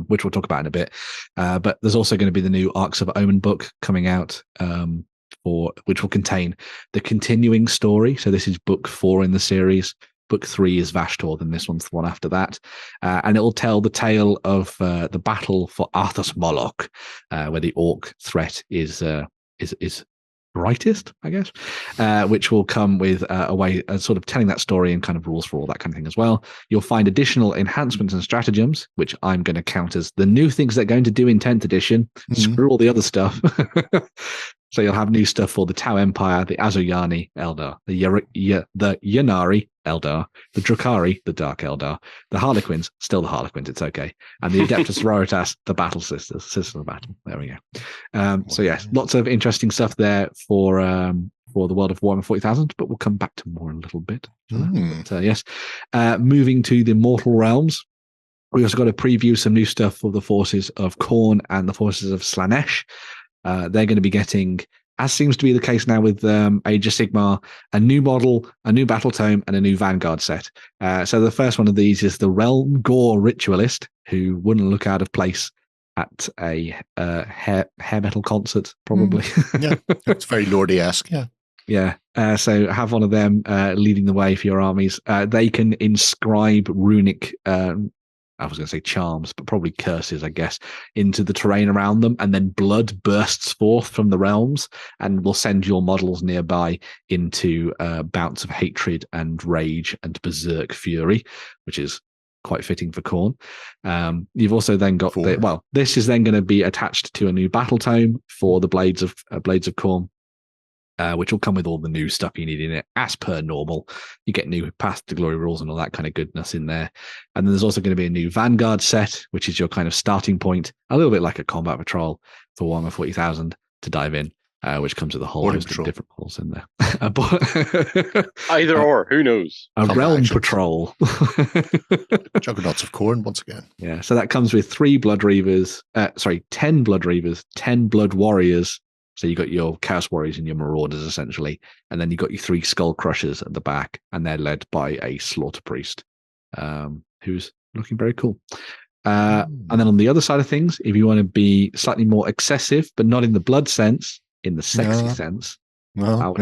Speaker 2: Which we'll talk about in a bit. But there's also going to be the new Arcs of Omen book coming out, which will contain the continuing story. So this is book 4 in the series. Book 3 is Vashtor, then this one's the one after that. And it will tell the tale of the battle for Arthas Moloch, where the orc threat is brightest, I guess, which will come with a way of sort of telling that story and kind of rules for all that kind of thing as well. You'll find additional enhancements and stratagems, which I'm going to count as the new things they're going to do in 10th edition. Screw all the other stuff. So you'll have new stuff for the Tau Empire, the Azoyani Eldar, the Yanari Eldar, the Drukhari, the Dark Eldar, the Harlequins, still the Harlequins, it's okay, and the Adeptus Roritas, the Battle Sisters of Battle. There we go. So yes, lots of interesting stuff there for the world of Warhammer 40,000, but we'll come back to more in a little bit. But, yes, moving to the Mortal Realms. We also got to preview some new stuff for the forces of Khorne and the forces of Slaanesh. They're going to be getting, as seems to be the case now with Age of Sigmar, a new model, a new battle tome, and a new Vanguard set. So the first one of these is the Realm Gore Ritualist, who wouldn't look out of place at a hair metal concert, probably.
Speaker 1: Yeah, it's very Lordy-esque, yeah.
Speaker 2: Yeah, so have one of them leading the way for your armies. They can inscribe runic, I was going to say charms, but probably curses, I guess, into the terrain around them, and then blood bursts forth from the realms and will send your models nearby into bouts of hatred and rage and berserk fury, which is quite fitting for Khorne. You've also then got this is then going to be attached to a new battle tome for the Blades of Khorne. Which will come with all the new stuff you need in it, as per normal. You get new Path to Glory rules and all that kind of goodness in there. And then there's also going to be a new Vanguard set, which is your kind of starting point, a little bit like a Combat Patrol for Warhammer 40,000 to dive in, which comes with a whole host of different rules in there.
Speaker 3: Either or, who knows?
Speaker 2: A Realm Patrol.
Speaker 1: Juggernauts of Khorne, once again.
Speaker 2: Yeah, so that comes with 10 Blood Reavers, 10 Blood Warriors. So you got your Chaos Warriors and your Marauders, essentially. And then you got your 3 Skull Crushers at the back, and they're led by a Slaughter Priest, who's looking very cool. And then on the other side of things, if you want to be slightly more excessive, but not in the blood sense, in the sexy sense, wow.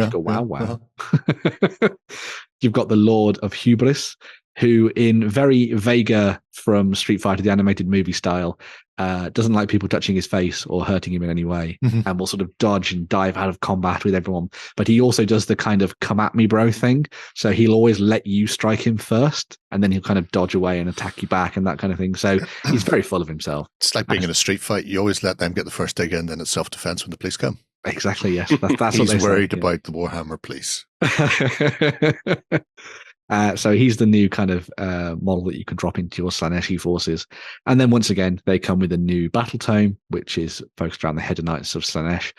Speaker 2: You've got the Lord of Hubris, who in very Vega from Street Fighter, the animated movie style, doesn't like people touching his face or hurting him in any way, and will sort of dodge and dive out of combat with everyone. But he also does the kind of come at me bro thing. So he'll always let you strike him first, and then he'll kind of dodge away and attack you back and that kind of thing. So he's very full of himself.
Speaker 1: It's like being in a street fight. You always let them get the first dig in, then it's self-defense when the police come.
Speaker 2: Exactly, yes. That's
Speaker 1: he's
Speaker 2: what they
Speaker 1: worried
Speaker 2: say,
Speaker 1: about the Warhammer police.
Speaker 2: So he's the new kind of model that you can drop into your Slaaneshi forces. And then once again, they come with a new battle tome, which is focused around the Hedonites of Slaanesh.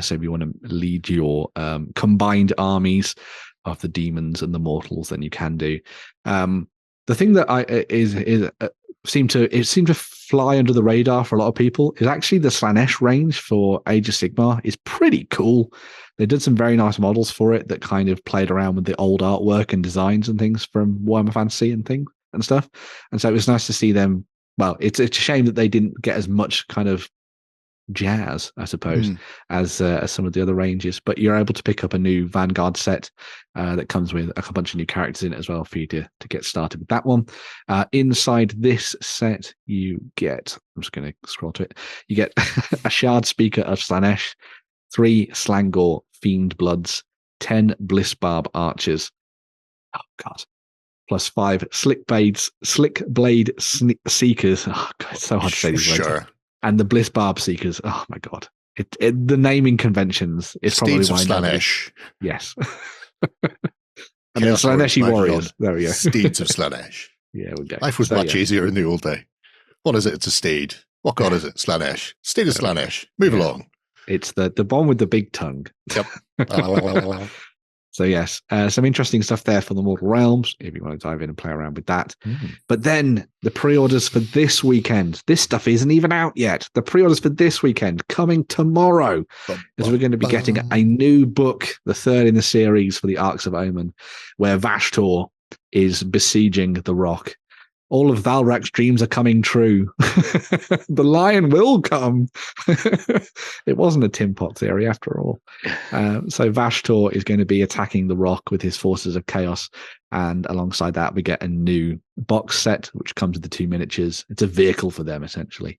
Speaker 2: So if you want to lead your combined armies of the demons and the mortals, then you can do. The thing that seemed to fly under the radar for a lot of people is actually the Slaanesh range for Age of Sigmar is pretty cool. They did some very nice models for it that kind of played around with the old artwork and designs and things from Warhammer Fantasy and things and stuff. And so it was nice to see them. Well, it's a shame that they didn't get as much kind of jazz, I suppose, as some of the other ranges. But you're able to pick up a new Vanguard set that comes with a bunch of new characters in it as well for you to get started with that one. Inside this set, you get, I'm just going to scroll to it, you get a Shard Speaker of Slaanesh, 3 Slangor Fiend Bloods, 10 Blissbarb Archers. Oh, God. Plus 5 Slick Blade Seekers. Oh, God, it's so hard to say these words.
Speaker 1: Sure.
Speaker 2: And the Blissbarb Seekers. Oh, my God. The naming conventions is
Speaker 1: Steeds
Speaker 2: probably why.
Speaker 1: Of Slaanesh.
Speaker 2: Yes. And then Slaaneshi Warriors. There we go.
Speaker 1: Steeds of Slaanesh.
Speaker 2: Yeah, we go.
Speaker 1: Life was much easier in the old day. What is it? It's a steed. What god is it? Slanesh. State of Slanesh. Move along.
Speaker 2: It's the one with the big tongue.
Speaker 1: Yep.
Speaker 2: So yes, some interesting stuff there for the Mortal Realms, if you want to dive in and play around with that. But then the pre-orders for this weekend, this stuff isn't even out yet. The pre-orders for this weekend coming tomorrow, as we're going to be getting a new book, the third in the series for the Arcs of Omen, where Vashtor is besieging the rock. All of Valrak's dreams are coming true. The lion will come. It wasn't a Tin Pot theory after all. So Vashtor is going to be attacking the rock with his forces of chaos. And alongside that, we get a new box set, which comes with the 2 miniatures. It's a vehicle for them, essentially,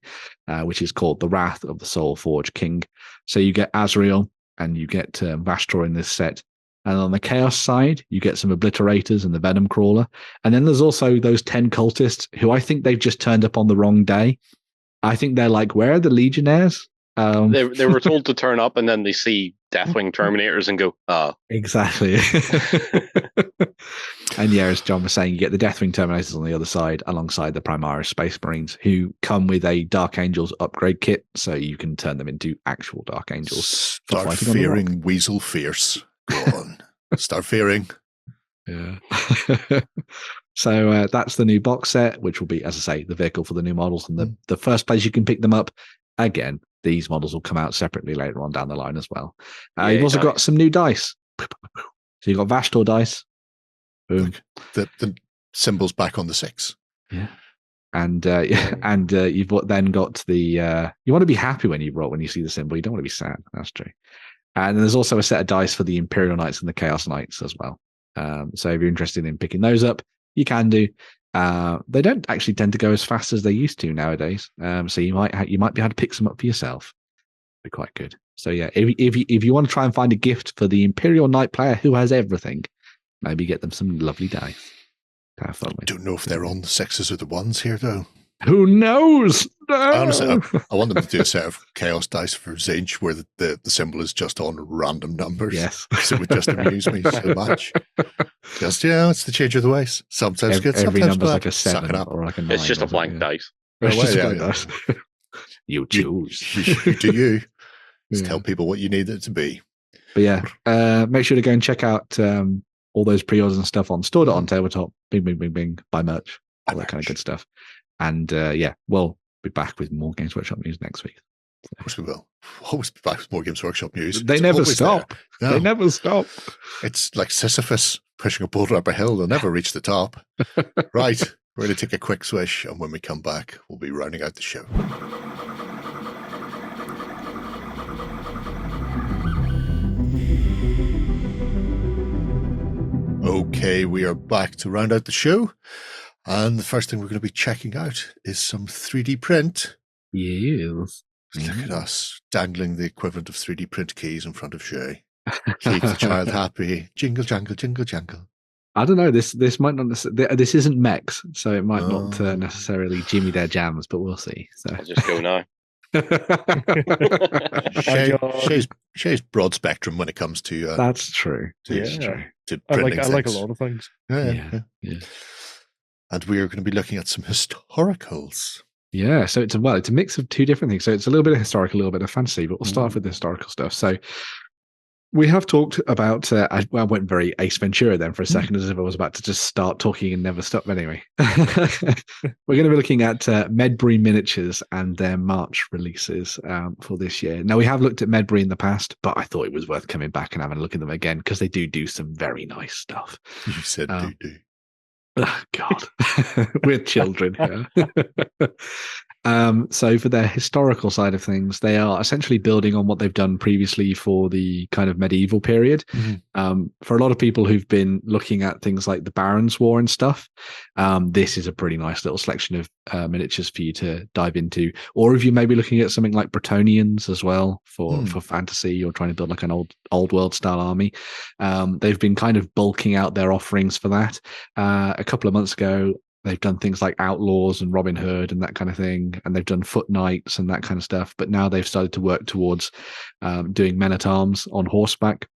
Speaker 2: which is called The Wrath of the Soul Forge King. So you get Azrael and you get Vashtor in this set. And on the Chaos side, you get some Obliterators and the Venom Crawler. And then there's also those 10 cultists who I think they've just turned up on the wrong day. I think they're like, where are the Legionnaires?
Speaker 3: They were told to turn up and then they see Deathwing Terminators and go,
Speaker 2: Exactly. And yeah, as John was saying, you get the Deathwing Terminators on the other side alongside the Primaris Space Marines who come with a Dark Angels upgrade kit. So you can turn them into actual Dark Angels.
Speaker 1: Start fearing Weasel Fierce. Go on. Start fearing.
Speaker 2: Yeah. So that's the new box set, which will be, as I say, the vehicle for the new models. And the first place you can pick them up, again, these models will come out separately later on down the line as well. You've also got some new dice. So you've got Vashtor dice. Boom.
Speaker 1: Look, the symbol's back on the 6.
Speaker 2: Yeah. And you've then got the you want to be happy when you see the symbol. You don't want to be sad. That's true. And there's also a set of dice for the Imperial Knights and the Chaos Knights as well. So if you're interested in picking those up, you can do. They don't actually tend to go as fast as they used to nowadays. So you might be able to pick some up for yourself. Be quite good. So yeah, if you want to try and find a gift for the Imperial Knight player who has everything, maybe get them some lovely dice to have fun with.
Speaker 1: I don't know if they're on the 6s or the 1s here though.
Speaker 2: Who knows? No.
Speaker 1: Honestly, I want them to do a set of Chaos dice for Zinch where the symbol is just on random numbers.
Speaker 2: Yes.
Speaker 1: Because it would just amuse me so much. Just, it's the change of the ways. Sometimes good,
Speaker 2: every
Speaker 1: sometimes
Speaker 2: number's
Speaker 1: bad.
Speaker 2: like a 7 or like a 9.
Speaker 3: it's just a blank dice.
Speaker 2: It's just a
Speaker 1: yeah,
Speaker 2: blank dice. You choose.
Speaker 1: You do you. Just
Speaker 2: Yeah.
Speaker 1: tell people what you need it to be.
Speaker 2: But yeah, make sure to go and check out all those pre-orders and stuff on store.ontabletop. Bing, bing, bing, bing. Buy merch. All that kind of good stuff. And we'll be back with more Games Workshop news next week.
Speaker 1: Of course we will. Always be back with more Games Workshop news.
Speaker 2: They
Speaker 1: It's
Speaker 2: never
Speaker 1: always
Speaker 2: stop.
Speaker 1: there. No.
Speaker 2: They never stop.
Speaker 1: It's like Sisyphus pushing a boulder up a hill. They'll never reach the top. Right. We're going to take a quick swish. And when we come back, we'll be rounding out the show. Okay, we are back to round out the show. And the first thing we're going to be checking out is some 3D print.
Speaker 2: Yes.
Speaker 1: Look at us dangling the equivalent of 3D print keys in front of Shay. Keep the child happy. Jingle, jangle, jingle, jangle.
Speaker 2: I don't know. This might not. This isn't mechs, so it might not necessarily jimmy their jams, but we'll see. So
Speaker 3: I'll just go now.
Speaker 1: Shay's broad spectrum when it comes to
Speaker 2: that's true.
Speaker 1: to
Speaker 4: I
Speaker 1: printing
Speaker 4: like a
Speaker 1: things.
Speaker 4: lot of things.
Speaker 1: Yeah.
Speaker 2: Yeah.
Speaker 1: And we are going to be looking at some historicals.
Speaker 2: Yeah, so it's a mix of two different things. So it's a little bit of historical, a little bit of fantasy, but we'll start off with the historical stuff. So we have talked about, I went very Ace Ventura then for a second, as if I was about to just start talking and never stop. Anyway, we're going to be looking at Medbury Miniatures and their March releases for this year. Now, we have looked at Medbury in the past, but I thought it was worth coming back and having a look at them again because they do some very nice stuff.
Speaker 1: You said do.
Speaker 2: Oh, God, we're children here. So for their historical side of things, they are essentially building on what they've done previously for the kind of medieval period. For a lot of people who've been looking at things like the Barons' War and stuff, this is a pretty nice little selection of miniatures for you to dive into. Or if you may be looking at something like Bretonians as well for fantasy, or trying to build like an old world style army, they've been kind of bulking out their offerings for that. A couple of months ago, they've done things like Outlaws and Robin Hood and that kind of thing, and they've done Foot Knights and that kind of stuff. But now they've started to work towards doing men-at-arms on horseback.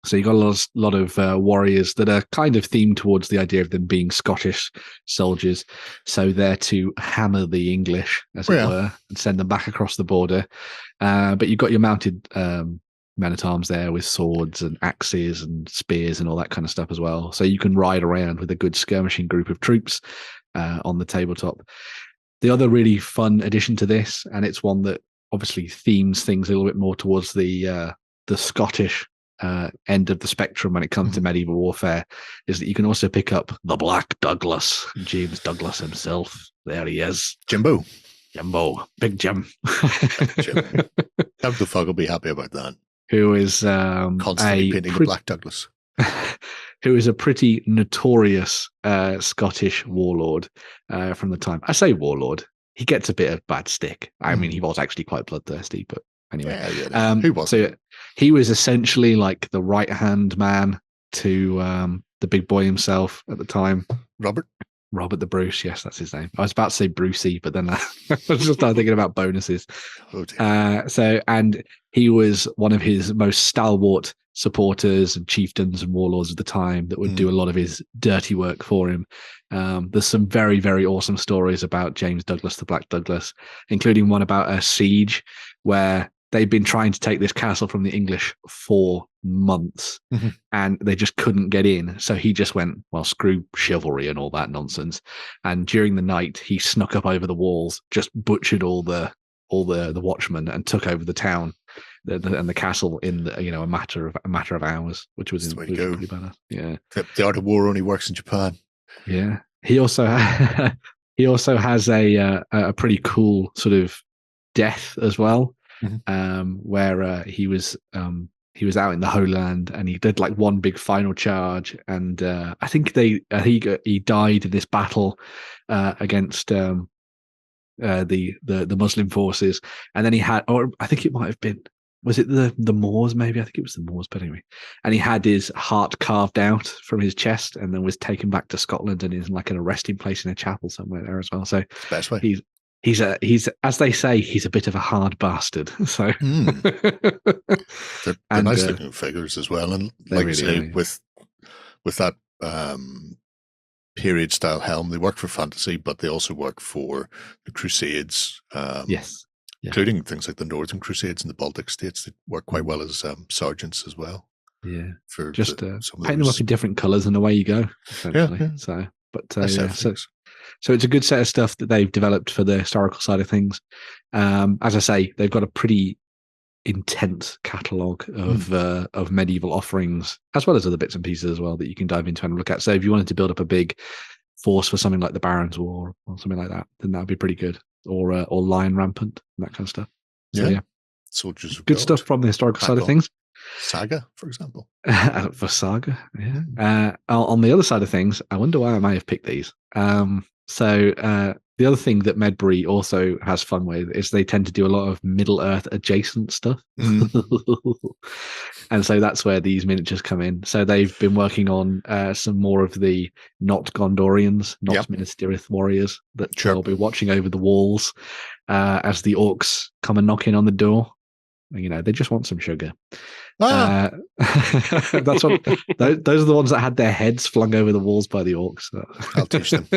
Speaker 2: So you got a lot of warriors that are kind of themed towards the idea of them being Scottish soldiers. So they're to hammer the English, as it were, and send them back across the border. But you've got your mounted men-at-arms there with swords and axes and spears and all that kind of stuff as well. So you can ride around with a good skirmishing group of troops on the tabletop. The other really fun addition to this, and it's one that obviously themes things a little bit more towards the Scottish end of the spectrum when it comes to medieval warfare, is that you can also pick up the Black Douglas, James Douglas himself. There he is,
Speaker 1: Jimbo,
Speaker 2: Big Jim.
Speaker 1: How the fuck will be happy about that?
Speaker 2: Who is
Speaker 1: constantly painting the Black Douglas.
Speaker 2: Who is a pretty notorious Scottish warlord from the time. I say warlord. He gets a bit of bad stick. I mean, he was actually quite bloodthirsty, but anyway.
Speaker 1: Who was
Speaker 2: so he was essentially like the right-hand man to the big boy himself at the time.
Speaker 1: Robert
Speaker 2: the Bruce, yes, that's his name. I was about to say Brucey, but then I just started thinking about bonuses.
Speaker 1: Oh dear.
Speaker 2: And he was one of his most stalwart supporters and chieftains and warlords of the time that would do a lot of his dirty work for him. There's some very, very awesome stories about James Douglas, the Black Douglas, including one about a siege where they'd been trying to take this castle from the English for months and they just couldn't get in. So he just went, well, screw chivalry and all that nonsense. And during the night, he snuck up over the walls, just butchered all the watchmen and took over the town and the castle in a matter of hours, which was pretty badass. Yeah.
Speaker 1: The art of war only works in Japan.
Speaker 2: Yeah. He also has a pretty cool sort of death as well. Where he was out in the Holy Land and he did like one big final charge, and I think he died in this battle against the Muslim forces, and then he had, or I think it might have been, was it the Moors? Maybe I think it was the Moors, but anyway, and he had his heart carved out from his chest, and then was taken back to Scotland and is like in a resting place in a chapel somewhere there as well. So
Speaker 1: best way.
Speaker 2: He's as they say, he's a bit of a hard bastard. So
Speaker 1: they're nice looking figures as well, and like really say with that period style helm, they work for fantasy, but they also work for the Crusades.
Speaker 2: Yes,
Speaker 1: including things like the Northern Crusades and the Baltic states. They work quite well as sergeants as well.
Speaker 2: Yeah,
Speaker 1: for
Speaker 2: just paint them up in different colours and away you go. Essentially. Yeah. So, but so it's a good set of stuff that they've developed for the historical side of things. As I say, they've got a pretty intense catalogue of medieval offerings, as well as other bits and pieces as well that you can dive into and look at. So if you wanted to build up a big force for something like the Barons' War or something like that, then that would be pretty good. Or Lion Rampant, and that kind of stuff. So, yeah.
Speaker 1: Soldiers of
Speaker 2: good stuff from the historical side of things.
Speaker 1: Saga, for example.
Speaker 2: For Saga, yeah. On the other side of things, I wonder why I may have picked these. So the other thing that Medbury also has fun with is they tend to do a lot of Middle-earth adjacent stuff. And so that's where these miniatures come in. So they've been working on some more of the not Gondorians, not Minas Tirith warriors that will be watching over the walls as the orcs come and knock in on the door. You know, they just want some sugar. That's what those are the ones that had their heads flung over the walls by the orcs.
Speaker 1: I'll teach them.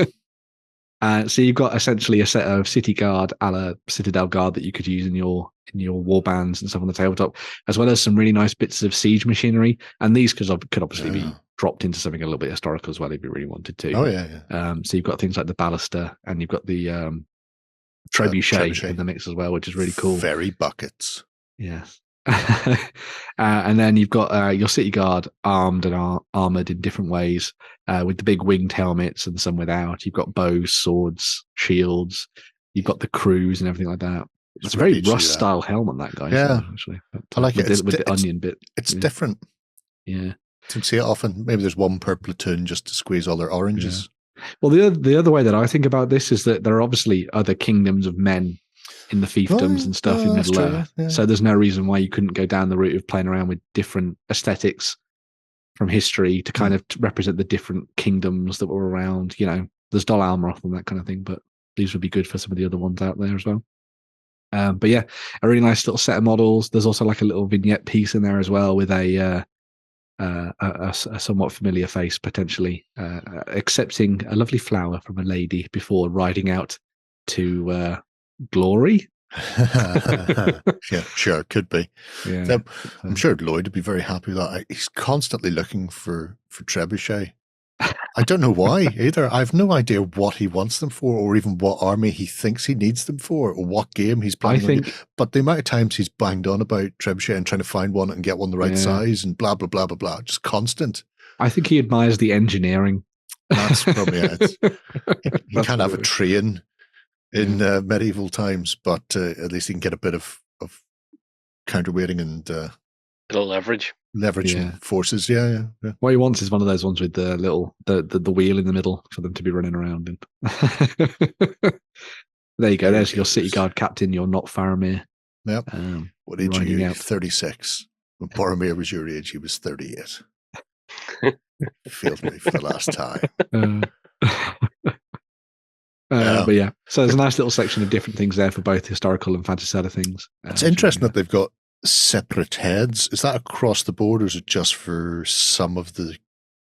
Speaker 2: So you've got essentially a set of city guard, a la Citadel Guard, that you could use in your war bands and stuff on the tabletop, as well as some really nice bits of siege machinery. And these could obviously be dropped into something a little bit historical as well if you really wanted to.
Speaker 1: Oh yeah.
Speaker 2: So you've got things like the ballista, and you've got the trebuchet in the mix as well, which is really cool.
Speaker 1: Very buckets.
Speaker 2: Yes. And then you've got your city guard armed and armored in different ways, with the big winged helmets and some without. You've got bows, swords, shields. You've got the crews and everything like that. It's a very Rust style helmet, that guy.
Speaker 1: Yeah,
Speaker 2: actually.
Speaker 1: I like it.
Speaker 2: With the onion bit.
Speaker 1: It's different.
Speaker 2: Yeah,
Speaker 1: you can see it often. Maybe there's one per platoon just to squeeze all their oranges.
Speaker 2: Yeah. Well, the other way that I think about this is that there are obviously other kingdoms of men in the fiefdoms and stuff in Middle Earth. Yeah. So there's no reason why you couldn't go down the route of playing around with different aesthetics from history to kind of represent the different kingdoms that were around. You know, there's Dol Amroth and that kind of thing, but these would be good for some of the other ones out there as well. But yeah, a really nice little set of models. There's also like a little vignette piece in there as well with a a somewhat familiar face potentially, accepting a lovely flower from a lady before riding out to glory.
Speaker 1: Yeah, sure, could be.
Speaker 2: Yeah,
Speaker 1: So, I'm sure Lloyd would be very happy with that. He's constantly looking for trebuchet. I don't know why either. I have no idea what he wants them for, or even what army he thinks he needs them for, or what game he's planning on. But the amount of times he's banged on about trebuchet and trying to find one and get one the right size and blah blah blah blah blah, just constant.
Speaker 2: I think he admires the engineering.
Speaker 1: That's probably it. He can't have a train in medieval times, but at least he can get a bit of counterweighting and leveraging forces. Yeah.
Speaker 2: What he wants is one of those ones with the little the wheel in the middle for them to be running around in. There you go. There's your City Guard captain. You're not Faramir.
Speaker 1: Yep. What age are you? 36. When Boromir was your age, he was 38. Failed me for the last time.
Speaker 2: But yeah, so there's a nice little section of different things there for both historical and fantasy side of things.
Speaker 1: It's interesting that they've got separate heads. Is that across the board, or is it just for some of the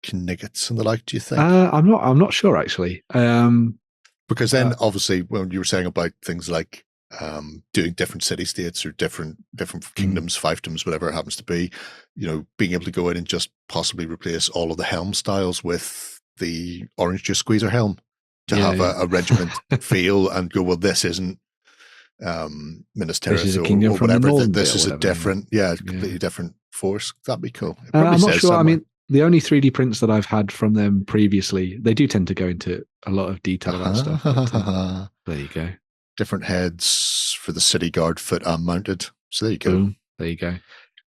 Speaker 1: Kniggetts and the like, do you think?
Speaker 2: I'm not sure actually.
Speaker 1: Because then obviously when you were saying about things like doing different city-states or different kingdoms, fiefdoms, whatever it happens to be, being able to go in and just possibly replace all of the helm styles with the orange juice squeezer helm to have a regiment feel and go, well, this isn't Minas Tirith or whatever. This is a different, completely different force. That'd be cool.
Speaker 2: I'm not sure. Somewhere. I mean, the only 3D prints that I've had from them previously, they do tend to go into a lot of detail about stuff. But, there you go.
Speaker 1: Different heads for the City Guard, foot and mounted. So there you go.
Speaker 2: Boom. There you go.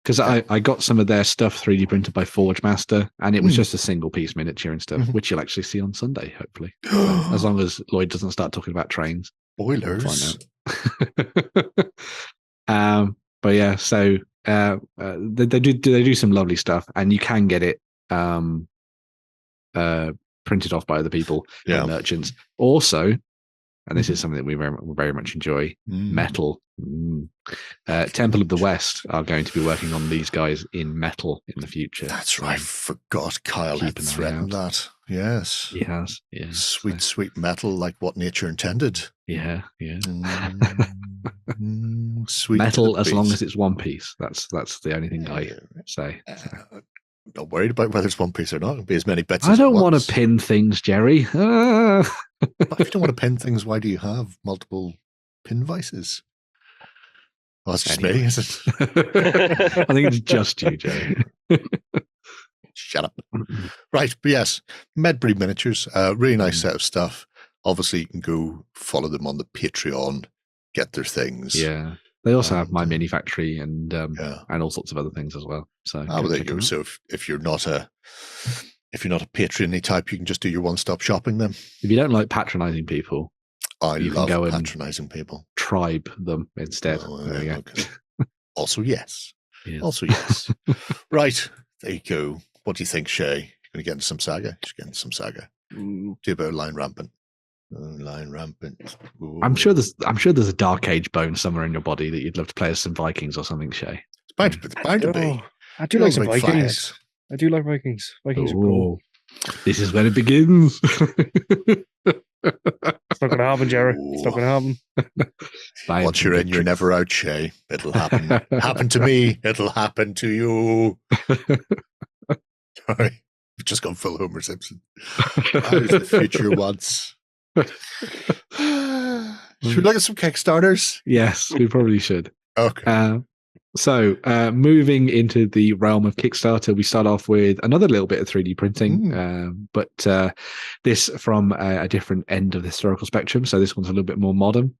Speaker 2: Because I got some of their stuff 3D printed by Forge Master, and it was just a single piece miniature and stuff, which you'll actually see on Sunday, hopefully. As long as Lloyd doesn't start talking about trains.
Speaker 1: Spoilers.
Speaker 2: But yeah, so they do some lovely stuff, and you can get it printed off by other people, merchants. Also, and this is something that we very much enjoy, metal. Temple of the West are going to be working on these guys in metal in the future.
Speaker 1: That's right. I forgot Kyle had threatened that. Yes.
Speaker 2: He has. Yeah.
Speaker 1: Sweet metal, like what nature intended.
Speaker 2: Yeah.
Speaker 1: Sweet
Speaker 2: metal as long as it's one piece. That's the only thing I say.
Speaker 1: I'm not worried about whether it's one piece or not. It'll be as many bits
Speaker 2: I don't want to pin things, Jerry.
Speaker 1: But if you don't want to pin things, why do you have multiple pin vices? Well, that's just me, is it?
Speaker 2: I think it's just you, Jerry.
Speaker 1: Shut up. Right, but yes, Medbury Miniatures, really nice set of stuff. Obviously, you can go follow them on the Patreon, get their things.
Speaker 2: Yeah, they also have My Mini Factory and all sorts of other things as well. So
Speaker 1: there you go. So if you're not a Patreon-y type, you can just do your one-stop shopping then.
Speaker 2: If you don't like patronizing people,
Speaker 1: I love patronizing people.
Speaker 2: Tribe them instead. There you go.
Speaker 1: Also, yes. Right, there you go. What do you think, Shay? You're going to get into some saga? You should get into some saga. Do a bit of line rampant. Line rampant. Ooh.
Speaker 2: I'm sure there's a Dark Age bone somewhere in your body that you'd love to play as some Vikings or something, Shay.
Speaker 1: It's bound to be.
Speaker 4: I do like some Vikings. I do like Vikings. Vikings are cool.
Speaker 2: This is where it begins.
Speaker 4: It's not going to happen, Jerry. It's not going to happen.
Speaker 1: Once you're in, you're never out, Shay. It'll happen. Happen to me. It'll happen to you. Sorry. I've just gone full Homer Simpson. How's the future once? Should we look at some Kickstarters?
Speaker 2: Yes, we probably should.
Speaker 1: Okay.
Speaker 2: So moving into the realm of Kickstarter, we start off with another little bit of 3D printing, but this from a different end of the historical spectrum. So this one's a little bit more modern.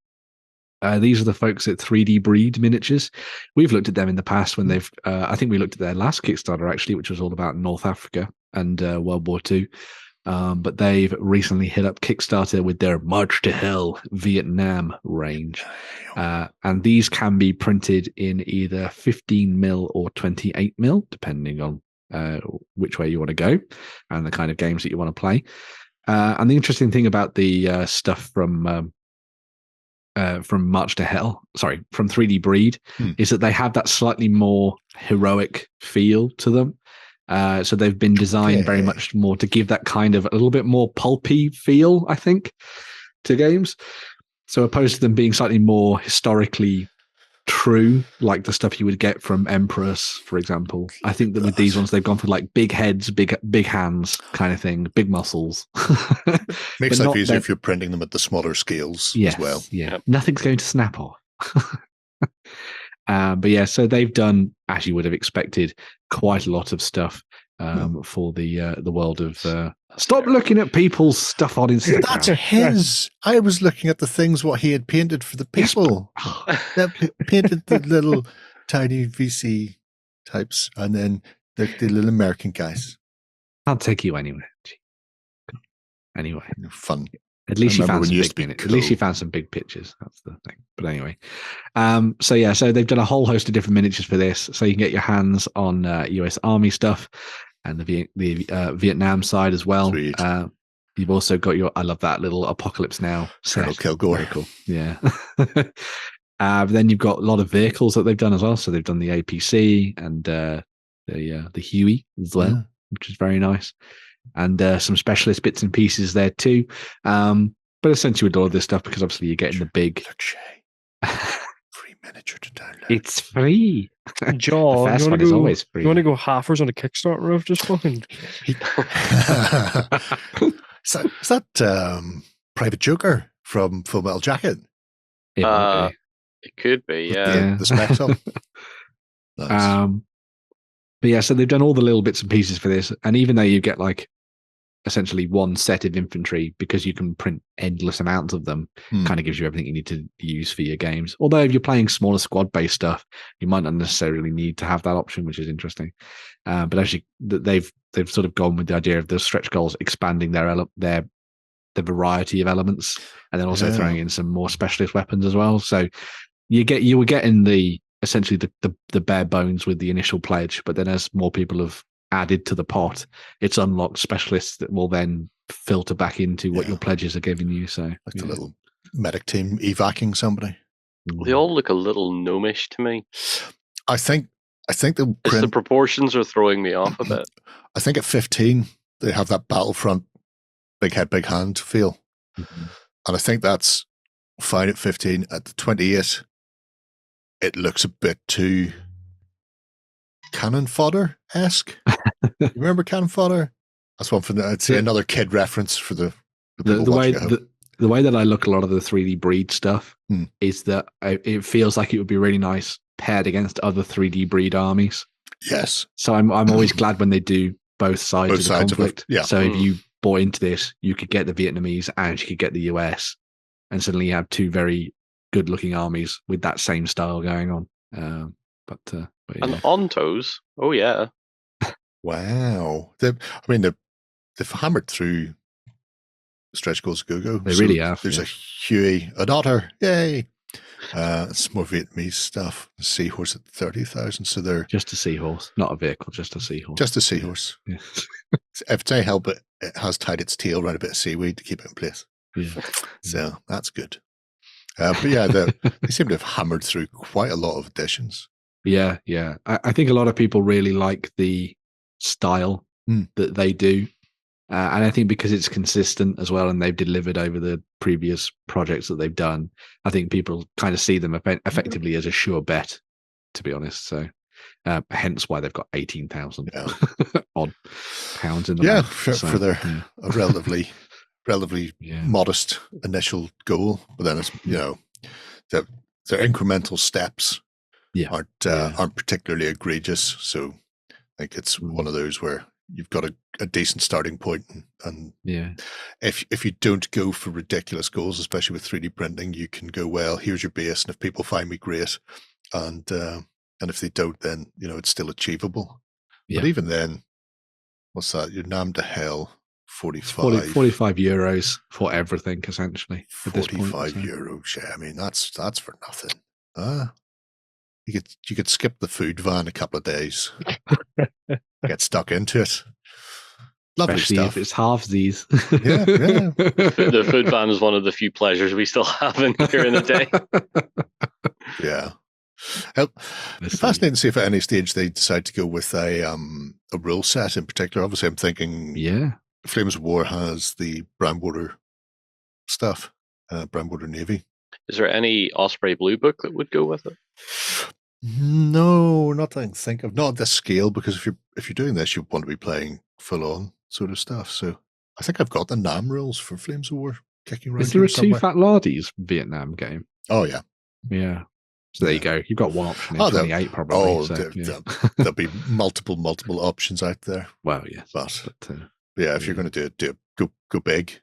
Speaker 2: These are the folks at 3D Breed Miniatures. We've looked at them in the past when they've, I think we looked at their last Kickstarter actually, which was all about North Africa and World War II. But they've recently hit up Kickstarter with their March to Hell Vietnam range. And these can be printed in either 15mm or 28mm, depending on which way you want to go and the kind of games that you want to play. And the interesting thing about the stuff from March to Hell, from 3D Breed, is that they have that slightly more heroic feel to them. So they've been designed very much more to give that kind of a little bit more pulpy feel, I think, to games. So opposed to them being slightly more historically true, like the stuff you would get from Empress, for example, I think that with these ones, they've gone for like big heads, big hands kind of thing, big muscles.
Speaker 1: Makes life easier if you're printing them at the smaller scales as well.
Speaker 2: Yeah, nothing's going to snap off. But yeah, so they've done, as you would have expected, quite a lot of stuff for the world of. Stop looking at people's stuff on Instagram.
Speaker 1: That's his. I was looking at the things what he had painted for the people. That painted the little tiny VC types, and then the little American guys.
Speaker 2: I'll take you anywhere. Anyway,
Speaker 1: fun.
Speaker 2: At least you found some big minutes. Cool. At least you found some big pictures. That's the thing. But anyway, so they've done a whole host of different miniatures for this. So you can get your hands on US Army stuff and the Vietnam side as well. You've also got I love that little Apocalypse Now set.
Speaker 1: Kilgore.
Speaker 2: Very cool. Yeah. Then you've got a lot of vehicles that they've done as well. So they've done the APC and the Huey as well, which is very nice. And some specialist bits and pieces there too. But essentially with all of this stuff, because obviously you're getting the big...
Speaker 1: Look, Shay. Free miniature to download.
Speaker 2: It's free.
Speaker 4: John,
Speaker 2: the first one is always free.
Speaker 4: You want to go halfers on a Kickstarter of just fucking...
Speaker 1: Is that Private Joker from Full Metal Jacket?
Speaker 3: It could be, yeah.
Speaker 1: The specs up. Nice.
Speaker 2: But yeah, so they've done all the little bits and pieces for this. And even though you get like essentially one set of infantry, because you can print endless amounts of them, kind of gives you everything you need to use for your games. Although if you're playing smaller squad-based stuff, you might not necessarily need to have that option, which is interesting. But actually, they've sort of gone with the idea of the stretch goals expanding the variety of elements, and then also throwing in some more specialist weapons as well. So you were getting essentially the bare bones with the initial pledge, but then as more people have added to the pot, it's unlocked specialists that will then filter back into what your pledges are giving you. So
Speaker 1: like the little medic team evacing somebody.
Speaker 3: They all look a little gnomish to me.
Speaker 1: I think
Speaker 3: the proportions are throwing me off a bit.
Speaker 1: I think at 15 they have that Battlefront big head, big hand feel, and I think that's fine at 15. At the 28, it looks a bit too cannon fodder-esque. You remember cannon fodder? That's one from I'd say another kid reference for the way
Speaker 2: that I look a lot of the 3D breed stuff is that it feels like it would be really nice paired against other 3D breed armies.
Speaker 1: Yes.
Speaker 2: So I'm always glad when they do both sides of the conflict. So if you bought into this, you could get the Vietnamese and you could get the US, and suddenly you have two very good-looking armies with that same style going on. But yeah.
Speaker 3: And Ontos, oh yeah.
Speaker 1: Wow. They've hammered through stretch goals go-go.
Speaker 2: They really have.
Speaker 1: There's a Huey, an otter, yay. It's more Vietnamese stuff. The seahorse at 30,000. So they're
Speaker 2: just a seahorse, not a vehicle, just a seahorse.
Speaker 1: Just a seahorse. Yeah. If it's any help, it has tied its tail around a bit of seaweed to keep it in place.
Speaker 2: Yeah.
Speaker 1: So that's good. But yeah, they seem to have hammered through quite a lot of editions.
Speaker 2: Yeah. I think a lot of people really like the style that they do. And I think because it's consistent as well, and they've delivered over the previous projects that they've done, I think people kind of see them effectively as a sure bet, to be honest. So hence why they've got 18,000 odd pounds in the bank.
Speaker 1: For their relatively modest initial goal. But then it's, their incremental steps aren't particularly egregious. So I think it's one of those where you've got a decent starting point, and if you don't go for ridiculous goals, especially with 3D printing, you can go, well, here's your base, and if people find me, great, and if they don't, then it's still achievable. But even then, what's that? You're Nam to hell. 45
Speaker 2: euros for everything, essentially.
Speaker 1: 45 euros. Yeah, I mean that's for nothing. You could skip the food van a couple of days. Get stuck into it. Lovely
Speaker 2: Especially
Speaker 1: stuff.
Speaker 2: If it's halvesies.
Speaker 1: Yeah.
Speaker 3: The food van is one of the few pleasures we still have in here in the day.
Speaker 1: Yeah. It's fascinating to see if at any stage they decide to go with a rule set in particular. Obviously, I'm thinking Flames of War has the Brownwater stuff, Brownwater Navy.
Speaker 3: Is there any Osprey Blue book that would go with it?
Speaker 1: No, not that I can think of. Not at this scale, because if you're doing this, you want to be playing full on sort of stuff. So I think I've got the NAM rules for Flames of War kicking around.
Speaker 2: Is there
Speaker 1: here
Speaker 2: a
Speaker 1: somewhere.
Speaker 2: Too Fat Lardies Vietnam game?
Speaker 1: Oh yeah.
Speaker 2: Yeah. So there you go. You've got one option in 28 probably.
Speaker 1: Oh,
Speaker 2: so,
Speaker 1: there'll be multiple options out there.
Speaker 2: Well, yes.
Speaker 1: But yeah, if you're going to do it, go big.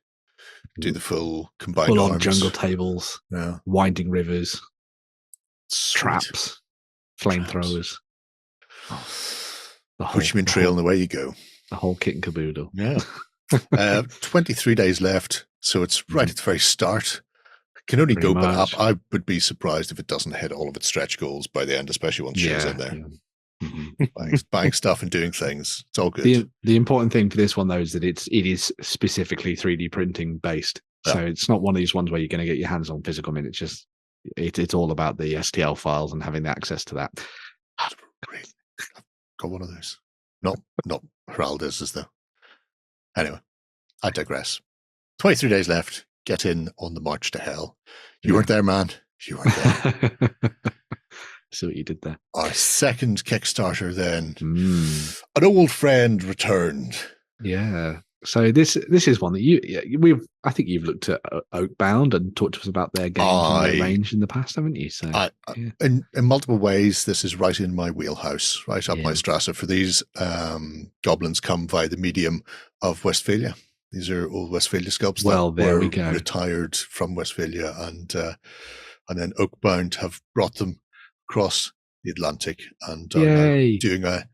Speaker 1: Do the full combined
Speaker 2: full on
Speaker 1: arms.
Speaker 2: jungle tables, winding rivers, traps, flamethrowers.
Speaker 1: Bushman Trail and away you go.
Speaker 2: The whole kit and caboodle.
Speaker 1: Yeah. 23 days left, so it's right at the very start. Can only go up. I would be surprised if it doesn't hit all of its stretch goals by the end, especially once Shay's in there. Buying stuff and doing things. It's all good.
Speaker 2: The important thing for this one though is that it is specifically 3D printing based. So it's not one of these ones where you're going to get your hands on physical miniatures. It's all about the STL files and having the access to that.
Speaker 1: Great. I've got one of those. Not Heraldez is though. Anyway, I digress. 23 days left. Get in on the march to hell. You weren't there, man. You weren't there.
Speaker 2: See what you did there.
Speaker 1: Our second Kickstarter then. An old friend returned.
Speaker 2: Yeah. So this is one that I think you've looked at Oakbound and talked to us about their games and their range in the past, haven't you? So
Speaker 1: in multiple ways, this is right in my wheelhouse, right up my Strasser. For these goblins come via the medium of Westphalia. These are old Westphalia sculpts that were retired from Westphalia, and then Oakbound have brought them across the Atlantic and are now doing a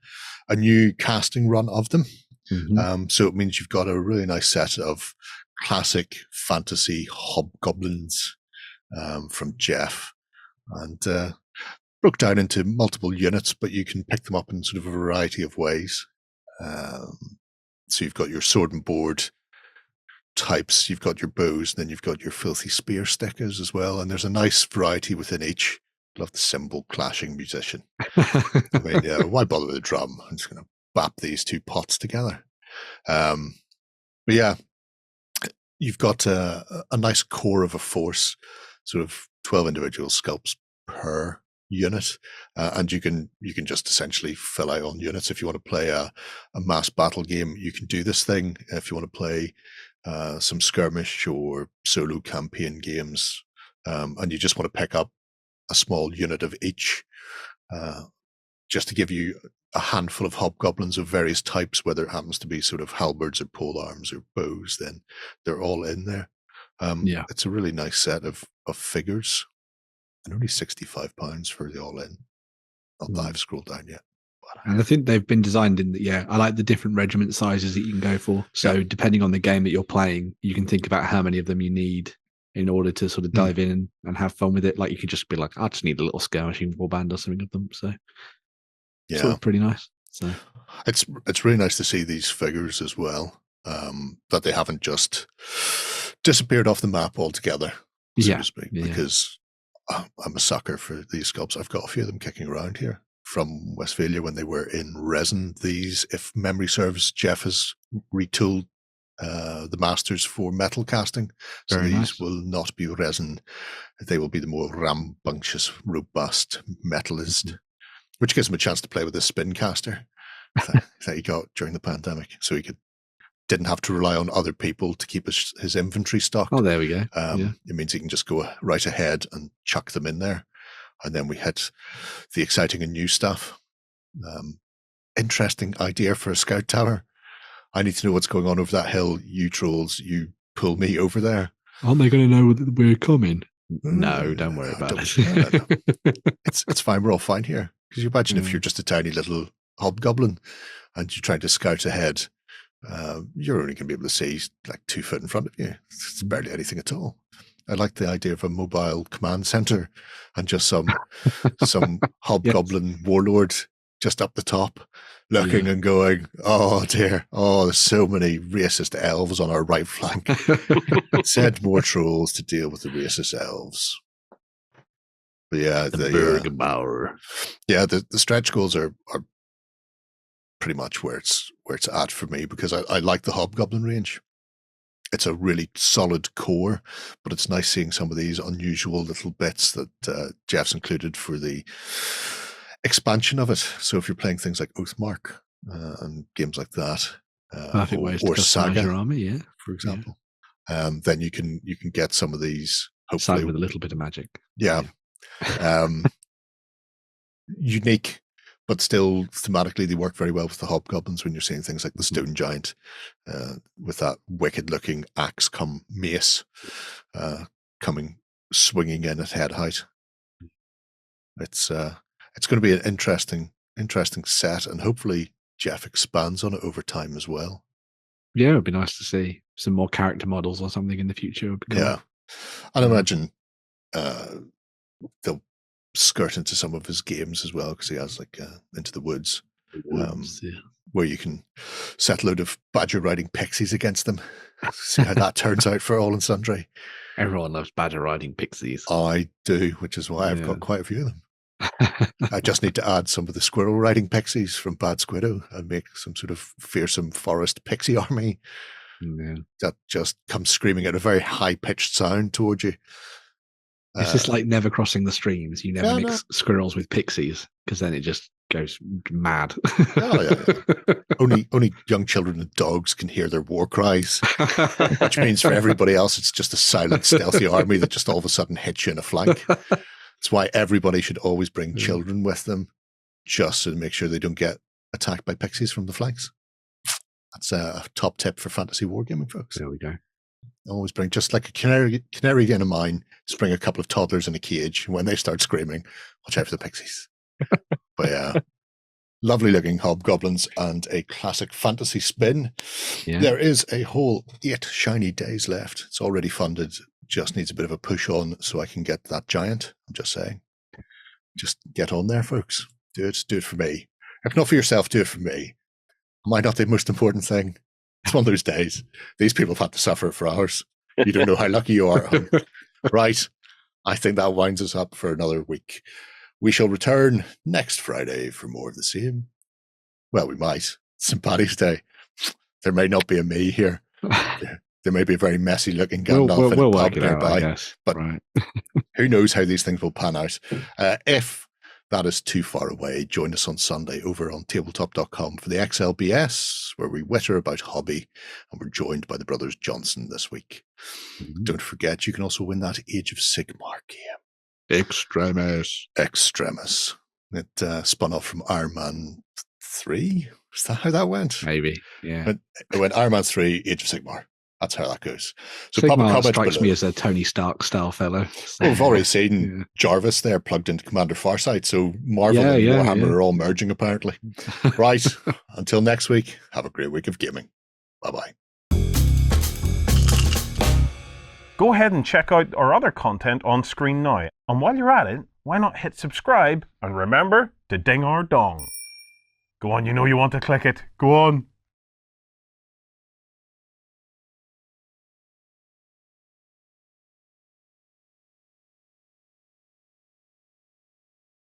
Speaker 1: new casting run of them. So it means you've got a really nice set of classic fantasy hobgoblins from Jeff, and broke down into multiple units, but you can pick them up in sort of a variety of ways. So you've got your sword and board types, you've got your bows, and then you've got your filthy spear stickers as well, and there's a nice variety within each. Love the cymbal clashing musician. I mean, why bother with a drum? I'm just going to bap these two pots together. But yeah, you've got a nice core of a force, sort of 12 individual sculpts per unit, and you can just essentially fill out on units. If you want to play a mass battle game, you can do this thing. If you want to play some skirmish or solo campaign games, and you just want to pick up a small unit of each, just to give you a handful of hobgoblins of various types, whether it happens to be sort of halberds or polearms or bows, then they're all in there. It's a really nice set of figures, and only £65 for the all-in. Not that I've scrolled down yet.
Speaker 2: And I think they've been designed in I like the different regiment sizes that you can go for. So depending on the game that you're playing, you can think about how many of them you need in order to sort of dive in and have fun with it. Like you could just be like, I just need a little skirmishing warband or something of them. So it's all pretty nice. So
Speaker 1: it's really nice to see these figures as well, that they haven't just disappeared off the map altogether, so to speak, because I'm a sucker for these sculpts. I've got a few of them kicking around here from Westphalia when they were in resin. These, if memory serves, Jeff has retooled the masters for metal casting. So these will not be resin. They will be the more rambunctious, robust metalist, which gives him a chance to play with this spin caster that he got during the pandemic. So he didn't have to rely on other people to keep his inventory stocked.
Speaker 2: Oh, there we go.
Speaker 1: It means he can just go right ahead and chuck them in there. And then we hit the exciting and new stuff. Interesting idea for a scout tower. I need to know what's going on over that hill. You trolls, you pull me over there.
Speaker 2: Aren't they going to know that we're coming? No, don't worry about it.
Speaker 1: No. It's fine. We're all fine here. Because you imagine if you're just a tiny little hobgoblin and you're trying to scout ahead, you're only going to be able to see like 2 foot in front of you. It's barely anything at all. I like the idea of a mobile command center and just some hobgoblin warlord just up the top looking and going, oh dear, there's so many racist elves on our right flank. Send more trolls to deal with the racist elves. But yeah,
Speaker 2: the Bergbauer.
Speaker 1: Yeah, the stretch goals are pretty much where it's at for me, because I like the Hobgoblin range. It's a really solid core, but it's nice seeing some of these unusual little bits that Jeff's included for the expansion of it. So if you're playing things like Oathmark and games like that,
Speaker 2: Perfect ways to customize
Speaker 1: Saga,
Speaker 2: your army, yeah,
Speaker 1: for example, then you can get some of these, hopefully
Speaker 2: Saga with a little bit of magic.
Speaker 1: Yeah. Unique, but still thematically they work very well with the Hobgoblins when you're seeing things like the Stone Giant with that wicked looking axe come mace coming swinging in at head height. It's going to be an interesting set, and hopefully Jeff expands on it over time as well.
Speaker 2: Yeah, it'd be nice to see some more character models or something in the future.
Speaker 1: Yeah, I'd imagine they'll skirt into some of his games as well, because he has like Into the Woods, where you can set a load of badger riding pixies against them. See how that turns out for all and sundry.
Speaker 2: Everyone loves badger riding pixies.
Speaker 1: I do, which is why I've got quite a few of them. I just need to add some of the squirrel riding pixies from Bad Squiddo and make some sort of fearsome forest pixie army that just comes screaming at a very high-pitched sound towards you.
Speaker 2: It's just like never crossing the streams. You never mix squirrels with pixies, because then it just goes mad.
Speaker 1: Only young children and dogs can hear their war cries, which means for everybody else it's just a silent, stealthy army that just all of a sudden hits you in the flank. That's why everybody should always bring children with them, just to make sure they don't get attacked by pixies from the flanks. That's a top tip for fantasy wargaming, folks.
Speaker 2: There we go.
Speaker 1: Always bring, just like a canary in a mine, just bring a couple of toddlers in a cage. When they start screaming, watch out for the pixies. But yeah, lovely looking hobgoblins and a classic fantasy spin. Yeah. There is a whole 8 shiny days left. It's already funded. Just needs a bit of a push on so I can get that giant. I'm just saying. Just get on there, folks. Do it for me. If not for yourself, do it for me. Am I not the most important thing? It's one of those days. These people have had to suffer for hours. You don't know how lucky you are. Right. I think that winds us up for another week. We shall return next Friday for more of the same. Well, we might. It's St. Paddy's Day. There may not be a me here. There may be a very messy looking Gandalf
Speaker 2: we'll work it out, I guess.
Speaker 1: But who knows how these things will pan out. If that is too far away, join us on Sunday over on tabletop.com for the XLBS, where we witter about hobby, and we're joined by the brothers Johnson this week. Don't forget, you can also win that Age of Sigmar game.
Speaker 2: Extremis.
Speaker 1: It spun off from Iron Man 3. Is that how that went?
Speaker 2: Maybe, yeah.
Speaker 1: It went Iron Man 3, Age of Sigmar. That's how that goes. So
Speaker 2: Sigmar strikes me as a Tony Stark style fellow. So,
Speaker 1: we've already seen Jarvis there plugged into Commander Farsight, so Marvel and Warhammer are all merging apparently. Right, until next week, have a great week of gaming. Bye-bye.
Speaker 6: Go ahead and check out our other content on screen now. And while you're at it, why not hit subscribe and remember to ding our dong. Go on, you know you want to click it. Go on.